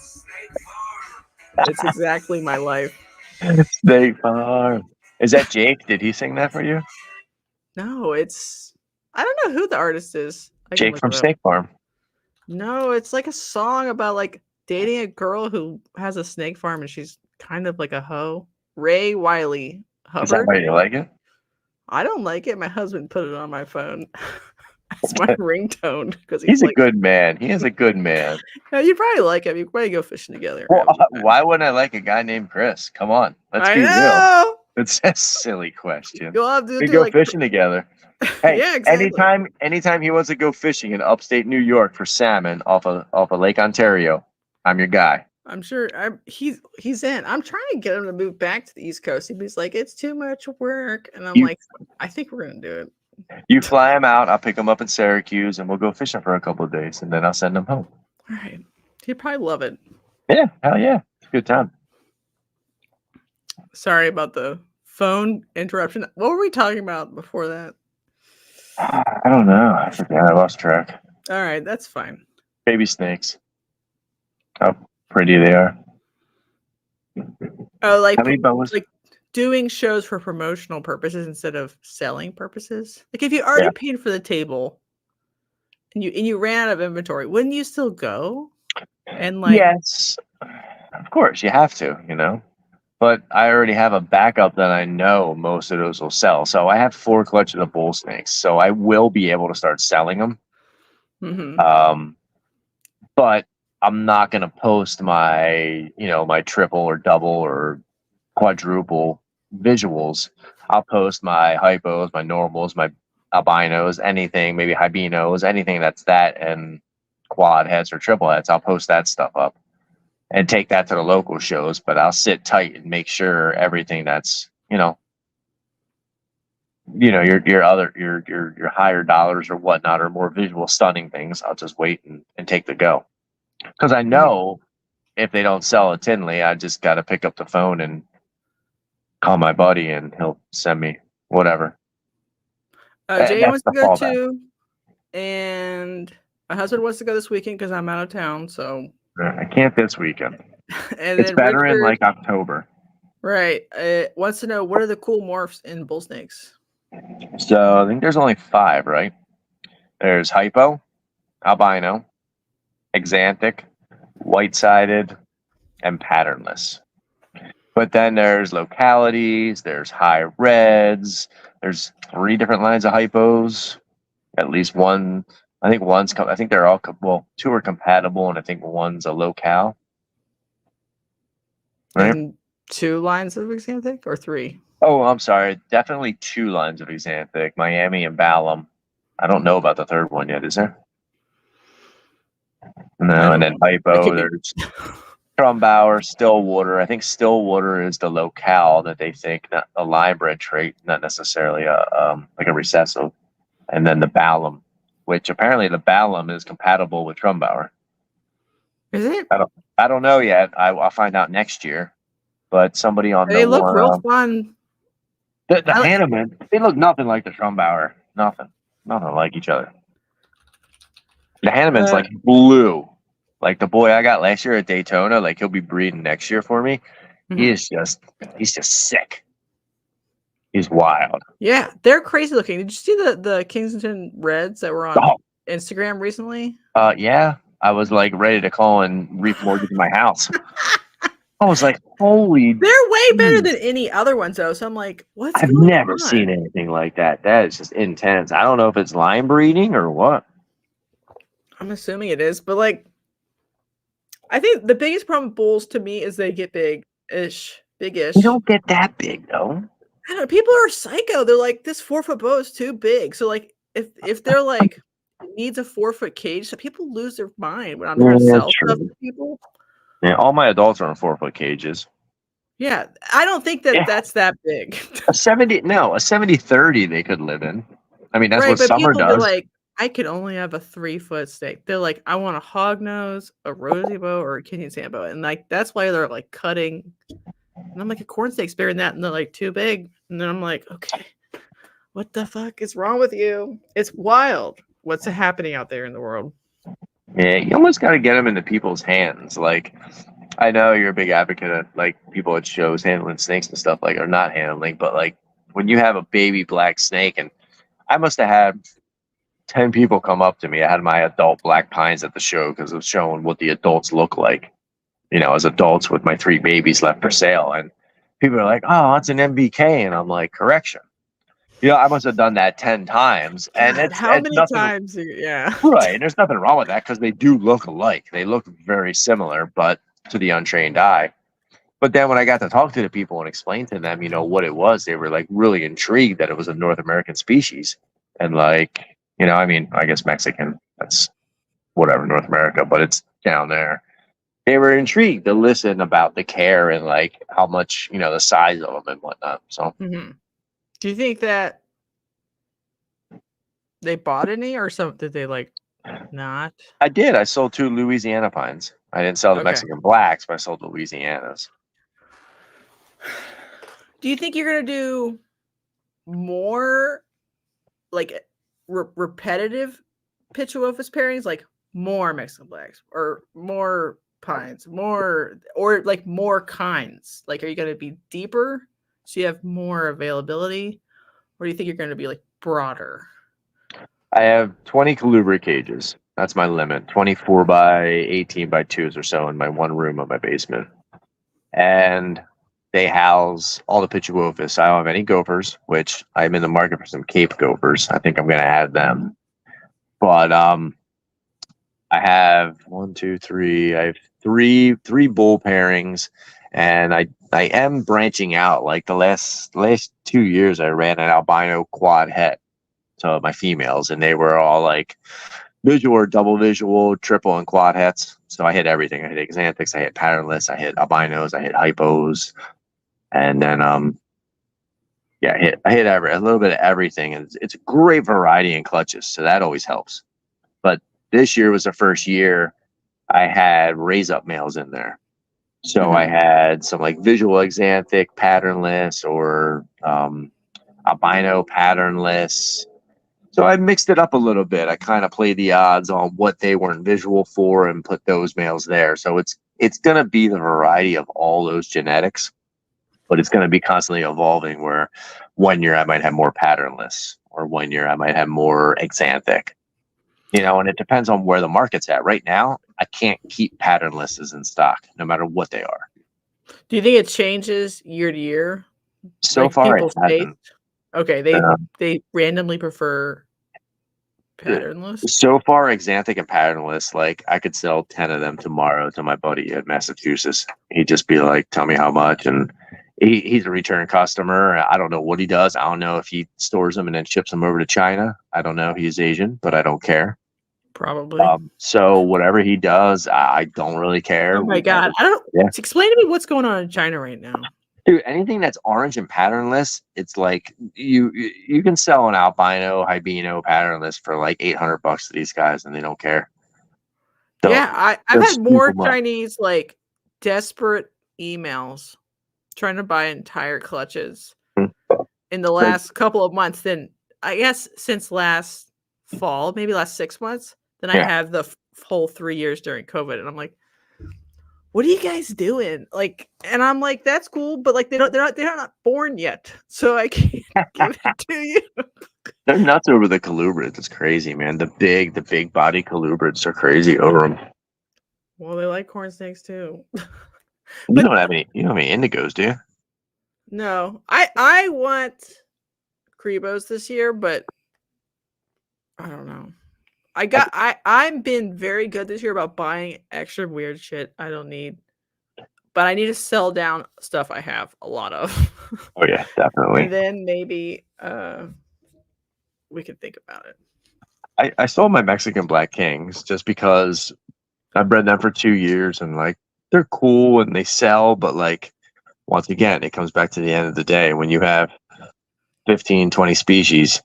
It's exactly my life. Snake Farm. Is that Jake? Did he sing that for you? No, I don't know who the artist is. Jake from Snake Farm. No, it's a song about dating a girl who has a snake farm and she's kind of like a hoe. Ray Wiley Hubbard. Is that why you like it? I don't like it. My husband put it on my phone. That's my ringtone because he's a good man. He is a good man. Yeah, you probably like him. You probably go fishing together. Well, why wouldn't I like a guy named Chris? Come on, let's be real. It's a silly question. You'll have to we go fishing together. Hey, yeah, exactly. Anytime he wants to go fishing in upstate New York for salmon off of Lake Ontario, I'm your guy. I'm sure he's in. I'm trying to get him to move back to the East Coast. He's like, it's too much work, and I'm I think we're gonna do it. You fly him out. I'll pick him up in Syracuse, and we'll go fishing for a couple of days, and then I'll send him home. All right, he'd probably love it. Yeah, hell yeah, it's a good time. Sorry about the phone interruption. What were we talking about before that? I don't know. I forgot. I lost track. All right, that's fine. Baby snakes. How pretty they are. Oh, how many doing shows for promotional purposes instead of selling purposes. If you already paid for the table and you ran out of inventory, wouldn't you still go? And yes, of course you have to, but I already have a backup that I know most of those will sell. So I have 4 clutches of bull snakes, so I will be able to start selling them. But I'm not going to post my, my triple or double or quadruple visuals. I'll post my hypos, my normals, my albinos, anything, maybe hybenos, anything that's that and quad heads or triple heads. I'll post that stuff up and take that to the local shows, but I'll sit tight and make sure everything that's, your higher dollars or whatnot or more visual stunning things, I'll just wait and take the go. Because I know if they don't sell at Tinley, I just got to pick up the phone and call my buddy and he'll send me whatever. Jay wants to go too, and my husband wants to go this weekend because I'm out of town. So I can't this weekend. And It's then better in Richard, like October. right, wants to know what are the cool morphs in bull snakes? So I think there's only 5, right? There's hypo, albino, exanthic, white-sided, and patternless. But then there's localities, there's high reds, there's 3 different lines of hypos. At least one, I think I think they're all, well, 2 are compatible, and I think one's a locale. Right? And 2 lines of exanthic or 3? Oh, I'm sorry. Definitely 2 lines of exanthic, Miami and Ballum. I don't know about the 3rd one yet, is there? No, and then hypo, there's Trumbauer, Stillwater. I think Stillwater is the locale that they think, not a line-bred trait, not necessarily like a recessive. And then the Ballum, which apparently the Ballum is compatible with Trumbauer. Is it? I don't know yet. I'll find out next year. But somebody on They look real fun. The Hanneman, they look nothing like the Trumbauer. Nothing like each other. The Hanneman's like blue. Like the boy I got last year at Daytona, like he'll be breeding next year for me. He's just sick. He's wild. Yeah, they're crazy looking. Did you see the Kingston Reds that were on Instagram recently? Yeah. I was like ready to call and remortgage my house. I was like, holy. They're way better than any other ones though. So I'm like, what's I've going never on? seen anything like that. That is just intense. I don't know if it's line breeding or what. I'm assuming it is, but like I think the biggest problem with bulls to me is they get big-ish. They don't get that big though. I don't know. People are psycho. They're like, this 4-foot bow is too big. So like if they're like needs a 4-foot cage, so people lose their mind when I'm trying to sell stuff to people. Yeah, all my adults are in 4-foot cages. Yeah, I don't think that's that big. A 70-30 they could live in. I mean, that's right, what but summer people does. Be like, I could only have a 3-foot snake. They're like, I want a hog nose, a rosy bow, or a Kenyan sand bow, and like that's why they're like cutting. And I'm like, a corn snake's bigger than that, and they're like too big. And then I'm like, okay, what the fuck is wrong with you? It's wild. What's happening out there in the world? Yeah, you almost got to get them into people's hands. Like, I know you're a big advocate of like people at shows handling snakes and stuff, like, or not handling, but like when you have a baby black snake, and I must have had 10 people come up to me. I had my adult black pines at the show because it was showing what the adults look like, you know, as adults with my 3 babies left for sale. And people are like, oh, that's an MBK. And I'm like, correction. You know, I must have done that 10 times. And God, it's how it's many nothing, times? Yeah. right. And there's nothing wrong with that because they do look alike. They look very similar, but to the untrained eye. But then when I got to talk to the people and explain to them, you know, what it was, they were like really intrigued that it was a North American species. And like, you know, I mean, I guess Mexican, that's whatever, North America, but it's down there. They were intrigued to listen about the care and like how much, you know, the size of them and whatnot. So, do you think that they bought any or something? Did they like not? I did. I sold 2 Louisiana pines. I didn't sell the Mexican blacks, but I sold the Louisianas. Do you think you're going to do more like repetitive Pituophis pairings, like more Mexican blacks or more pines, more or like more kinds? Like, are you going to be deeper so you have more availability, or do you think you're going to be like broader? I have 20 colubrid cages. That's my limit. 24 by 18 by 2s or so in my one room of my basement. And they house all the Pituophis. I don't have any gophers, which I'm in the market for some Cape gophers. I think I'm going to add them. But I have 1, 2, 3. I have three bull pairings, and I am branching out. Like the last 2 years, I ran an albino quad het to my females, and they were all like visual or double visual, triple and quad hets. So I hit everything. I hit exanthics, I hit patternless, I hit albinos, I hit hypos, and then yeah, I hit a little bit of everything, and it's a great variety in clutches, so that always helps. But this year was the first year I had raise up males in there. So I had some like visual exanthic patternless or albino patternless. So I mixed it up a little bit. I kind of played the odds on what they weren't visual for and put those males there. So it's it's going to be the variety of all those genetics, but it's going to be constantly evolving where 1 year I might have more patternless or 1 year I might have more exanthic, and it depends on where the market's at. Right now, I can't keep patternlesses in stock no matter what they are. Do you think it changes year to year? So Like far, it people's hasn't. taste? Okay, they randomly prefer patternless. So far, exanthic and patternless, like I could sell 10 of them tomorrow to my buddy in Massachusetts. He'd just be like, tell me how much. And he's a return customer. I don't know what he does. I don't know if he stores them and then ships them over to China. I don't know. He's Asian, but I don't care. Probably. So whatever he does, I don't really care. Oh my God. I don't. Yeah. Explain to me what's going on in China right now. Dude, anything that's orange and patternless, it's like you can sell an albino, hibino patternless for like $800 to these guys, and they don't care. So, yeah, I've had more Chinese like desperate emails trying to buy entire clutches in the last couple of months than I guess since last fall, maybe last 6 months. Than I have the whole 3 years during COVID, and I'm like, what are you guys doing? Like, and I'm like, that's cool, but like they're not born yet, so I can't give it to you. They're nuts over the colubrids. It's crazy, man. The big body colubrids are crazy over them. Well, they like corn snakes too. You don't have any indigos, do you? No, I want Crebos this year, but I don't know. I'm been very good this year about buying extra weird shit I don't need, but I need to sell down stuff I have a lot of. Oh yeah, definitely. And then maybe we can think about it. I sold my Mexican Black Kings just because I bred them for 2 years and like they're cool and they sell, but like once again, it comes back to the end of the day when you have 15, 20 species,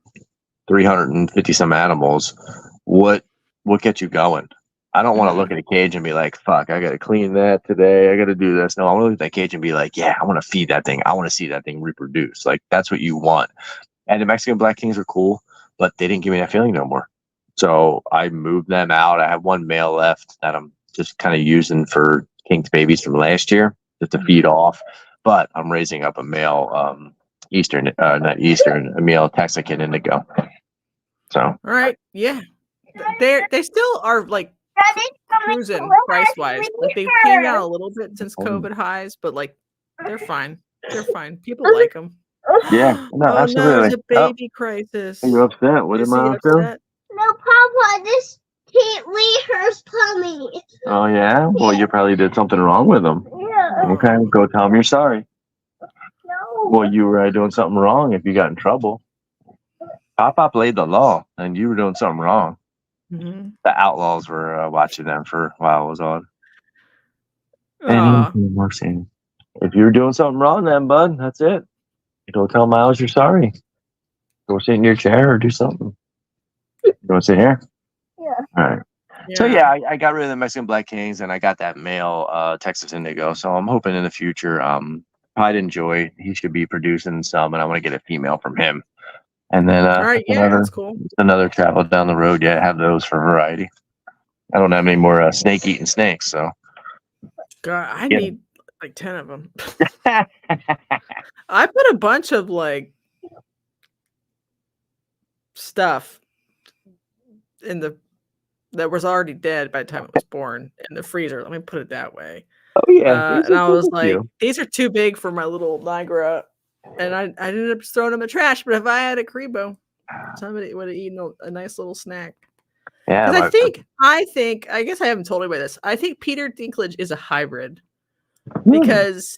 350 some animals. What gets you going? I don't want to look at a cage and be like, fuck, I got to clean that today. I got to do this. No, I want to look at that cage and be like, yeah, I want to feed that thing. I want to see that thing reproduce. Like, that's what you want. And the Mexican Black Kings are cool, but they didn't give me that feeling no more. So I moved them out. I have one male left that I'm just kind of using for kinked babies from last year just to feed off. But I'm raising up a male a male Texican indigo. So. All right. Yeah. They still are like cruising price wise. Like they came down a little bit since COVID highs, but like they're fine. They're fine. People like them. Yeah, no, oh absolutely. No, there's a baby crisis. Are you upset? What am I upset? No, Papa, this can't leave her tummy. Oh yeah? Well, you probably did something wrong with them. Yeah. Okay, go tell them you're sorry. No. Well, you were doing something wrong if you got in trouble. Pop laid the law, and you were doing something wrong. Mm-hmm. The outlaws were watching them for a while. It was odd. If you were doing something wrong, then bud, that's it. Go tell Miles you're sorry. Go sit in your chair or do something. You want to sit here? Yeah. All right. Yeah. So yeah, I got rid of the Mexican Black Kings, and I got that male Texas Indigo. So I'm hoping in the future, I'd enjoy. He should be producing some, and I want to get a female from him. And then all right, that's cool. Another travel down the road. Yeah, have those for variety. I don't have any more snake eating snakes, so. God, I need like 10 of them. I put a bunch of like stuff that was already dead by the time it was born in the freezer. Let me put it that way. Oh yeah, and I was like, these are too big for my little Niagara. And I ended up throwing them in the trash. But if I had a Crebo, somebody would have eaten a nice little snack. Yeah, I think, I guess I haven't told anybody this. I think Peter Dinklage is a hybrid because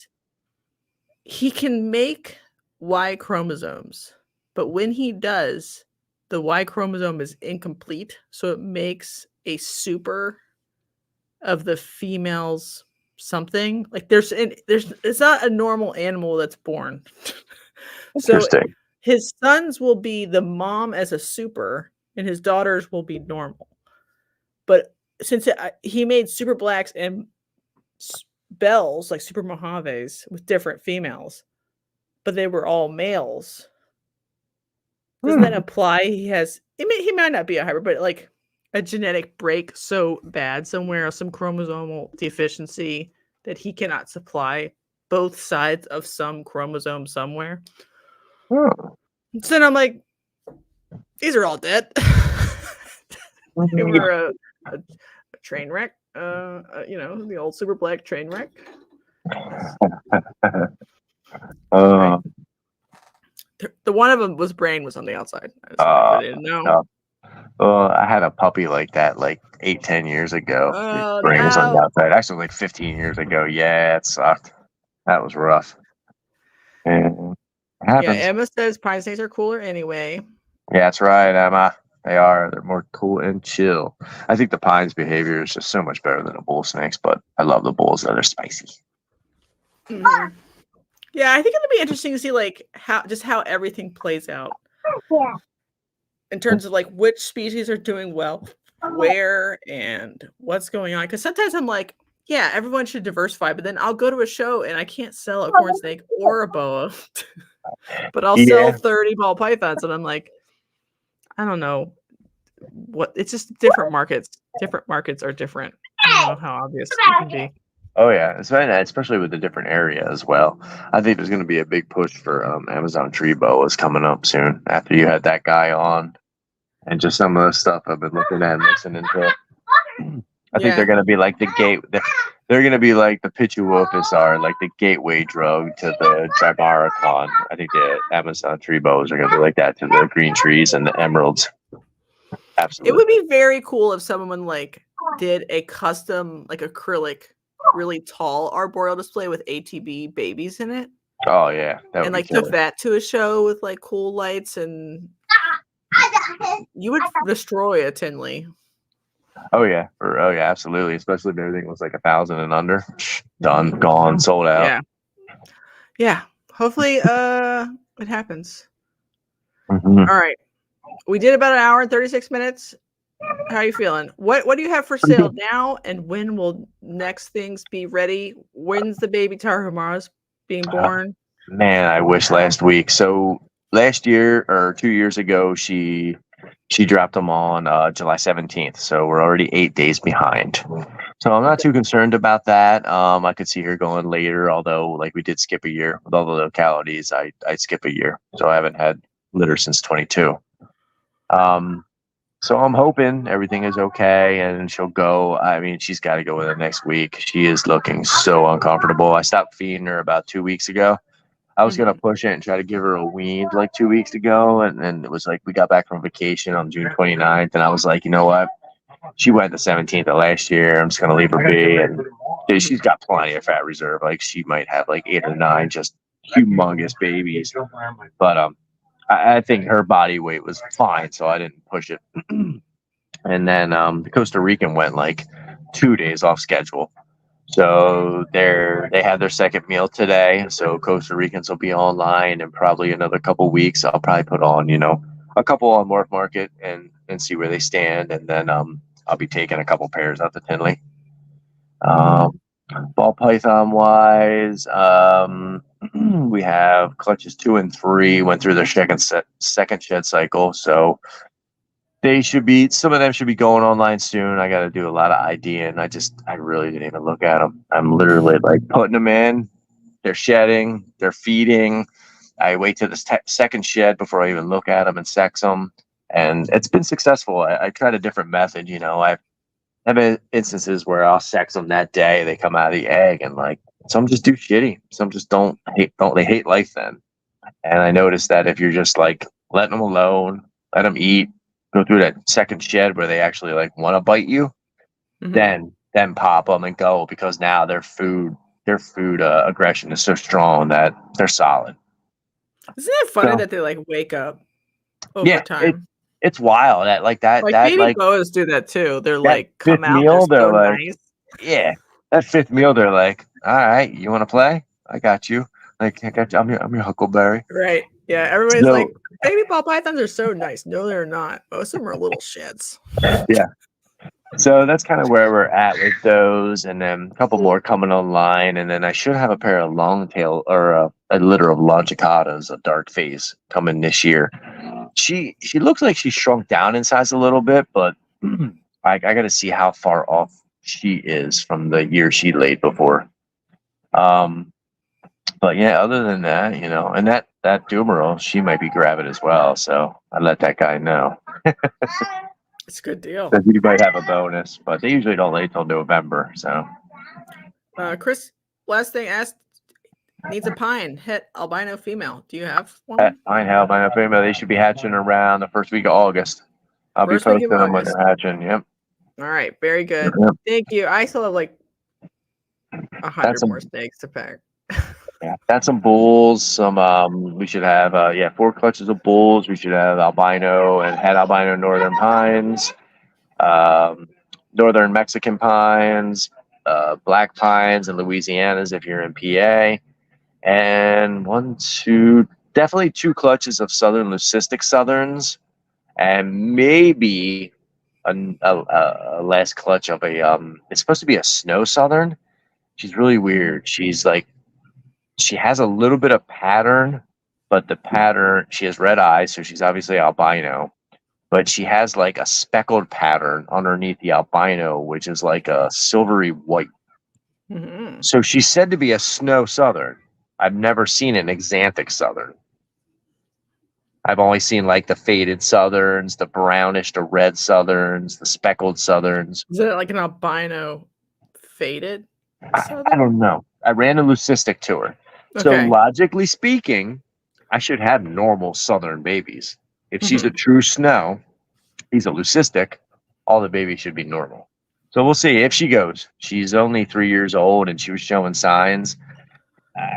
he can make Y chromosomes, but when he does, the Y chromosome is incomplete, so it makes a super of the female's something. Like it's not a normal animal that's born. So his sons will be the mom as a super, and his daughters will be normal. But since he made super blacks and bells, like super Mojaves, with different females, but they were all males. Doesn't that imply he might not be a hybrid, but like a genetic break so bad somewhere, some chromosomal deficiency that he cannot supply both sides of some chromosome somewhere. Oh. So then I'm like, these are all dead. They were a train wreck. The old super black train wreck. Right. The one of them was brain was on the outside. I didn't know. Well, I had a puppy like that, like 8-10 years ago. Oh, Brain was on the no. outside. Actually, like 15 years ago. Yeah, it sucked. That was rough. And it happens. Yeah, Emma says pine snakes are cooler anyway. Yeah, that's right, Emma. They are. They're more cool and chill. I think the pine's behavior is just so much better than the bull snakes, but I love the bulls. They're spicy. Mm-hmm. Yeah, I think it'll be interesting to see like how everything plays out. Yeah. In terms of like which species are doing well, where, and what's going on. Because sometimes I'm like, yeah, everyone should diversify, but then I'll go to a show and I can't sell a corn snake or a boa, but I'll sell 30 ball pythons, and I'm like, I don't know what. It's just different markets. Different markets are different. I don't know how obvious it can be. Oh yeah, especially with the different area as well. I think there's going to be a big push for Amazon tree boas coming up soon. After you had that guy on, and just some of the stuff I've been looking at and listening to. I think they're going to be like the gate. They're going to be like the Pituophis are, like the gateway drug to the Tribaricon. I think the Amazon tree boas are going to be like that to the green trees and the emeralds. Absolutely, it would be very cool if someone like did a custom like acrylic, really tall arboreal display with ATB babies in it. Oh yeah, and like took that to a show with like cool lights, and you would destroy a Tinley. Oh yeah, absolutely. Especially if everything was like 1,000 and under. Done, gone, sold out. Yeah. Hopefully, it happens. Mm-hmm. All right, we did about an hour and 36 minutes. How are you feeling? What do you have for sale now, and when will next things be ready? When's the baby Tarahumara's being born? Man, I wish last week. So last year or 2 years ago, she dropped them on July 17th. So we're already 8 days behind. So I'm not too concerned about that. I could see her going later, although like we did skip a year with all the localities. I'd skip a year. So I haven't had litter since 22. So I'm hoping everything is okay and she'll go. I mean, she's got to go with it next week. She is looking so uncomfortable. I stopped feeding her about 2 weeks ago. I was going to push it and try to give her a wean like 2 weeks ago. And it was like, we got back from vacation on June 29th. And I was like, you know what? She went the 17th of last year. I'm just going to leave her be. And she's got plenty of fat reserve. Like she might have like 8 or 9 just humongous babies. But I think her body weight was fine, so I didn't push it. And then the Costa Rican went like 2 days off schedule. So they had their second meal today. So Costa Ricans will be online in probably another couple weeks. I'll probably put on, a couple on Morph Market and see where they stand. And then I'll be taking a couple pairs out to Tinley. Ball python wise, we have clutches 2 and 3 went through their second shed cycle. So some of them should be going online soon. I got to do a lot of ID, and I really didn't even look at them. I'm literally like putting them in, they're shedding, they're feeding. I wait till the second shed before I even look at them and sex them. And it's been successful. I tried a different method. I've been instances where I'll sex them that day. They come out of the egg, and like some just do shitty. Some just don't they hate life then. And I noticed that if you're just like letting them alone, let them eat, go through that second shed where they actually like want to bite you, then pop them and go, because now their food aggression is so strong that they're solid. Isn't it funny that they like wake up over time? It's wild that like baby boas do that too. They're like come out. Meal, they're like, nice. Yeah, that fifth meal, they're like, all right, you want to play? I got you. Like I got you. I'm your huckleberry. Right. Yeah. Everybody's like, baby ball pythons are so nice. No, they're not. Most of them are little shits. Yeah. So that's kind of where we're at with those, and then a couple more coming online, and then I should have a pair of longtail or a litter of longicatas, a dark face, coming this year. She looks like she shrunk down in size a little bit, but I got to see how far off she is from the year she laid before. But yeah, other than that, and that Dumeral, she might be gravid as well. So I let that guy know. It's a good deal. That you might have a bonus, but they usually don't lay till November. So, Chris, last thing asked, needs a pine het albino female. Do you have one? I have my female. They should be hatching around the first week of August. I'll First be week of posting them when August. they're hatching. Yep. All right, very good. Yep. Thank you. I still have like 100 That's more snakes to pack. Yeah, that's some bulls. Some we should have 4 clutches of bulls. We should have albino and het albino northern pines, northern Mexican pines, black pines and Louisianas if you're in PA, and definitely 2 clutches of southern leucistic southerns, and maybe a last clutch of it's supposed to be a snow southern. She's really weird. She has a little bit of pattern, but the pattern, she has red eyes, so she's obviously albino, but she has like a speckled pattern underneath the albino, which is like a silvery white. Mm-hmm. So she's said to be a snow southern. I've never seen an exanthic southern. I've only seen like the faded southerns, the brownish to red southerns, the speckled southerns. Is it like an albino faded? I don't know. I ran a leucistic to her. So Okay. logically speaking, I should have normal southern babies. If she's a true snow, he's a leucistic, all the babies should be normal. So we'll see if she goes. She's only 3 years old and she was showing signs.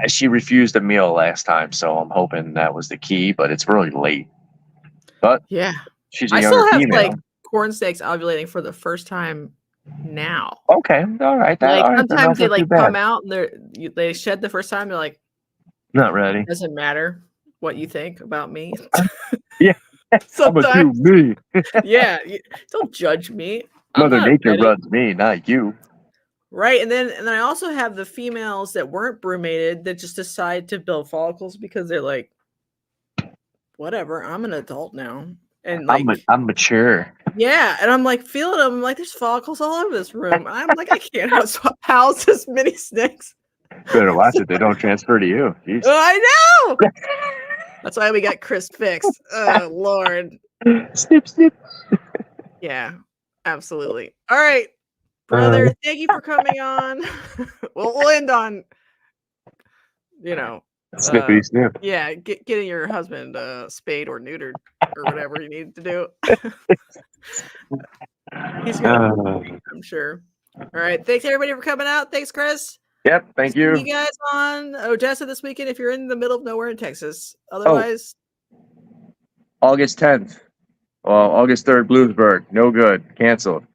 She refused a meal last time, so I'm hoping that was the key, but it's really late. But yeah, she's a I younger still have female. like corn snakes ovulating for the first time now. Okay, all right. Sometimes they like come out and they shed the first time. They're like, not ready. Doesn't matter what you think about me. Yeah, sometimes me. Yeah, don't judge me. Mother Nature runs me, not you. Right, and then I also have the females that weren't brumated that just decide to build follicles because they're like, whatever, I'm an adult now, and like I'm mature. Yeah, and I'm like feeling them. I'm like, there's follicles all over this room. And I'm like, I can't house this many snakes. Better watch it; they don't transfer to you. Jeez. I know. That's why we got Chris fixed. Oh Lord. Snip, snip. Yeah, absolutely. All right, brother. Thank you for coming on. We'll end on, Snippy snip. Yeah, getting your husband spayed or neutered or whatever you need to do. He's gonna, I'm sure. All right, thanks everybody for coming out. Thanks, Chris. Yep, thank you. See you guys on Odessa this weekend if you're in the middle of nowhere in Texas. Otherwise, August 10th. Well, August 3rd, Bluesburg. No good. Canceled.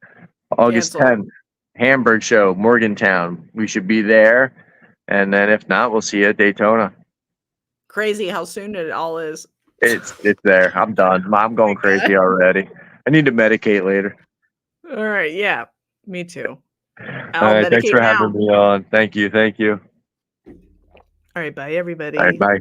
August 10th, Hamburg show, Morgantown. We should be there. And then if not, we'll see you at Daytona. Crazy how soon it all is. It's there. I'm done. I'm going crazy already. I need to medicate later. All right. Yeah, me too. All right. Thanks for having me on. Thank you. All right. Bye, everybody. All right. Bye.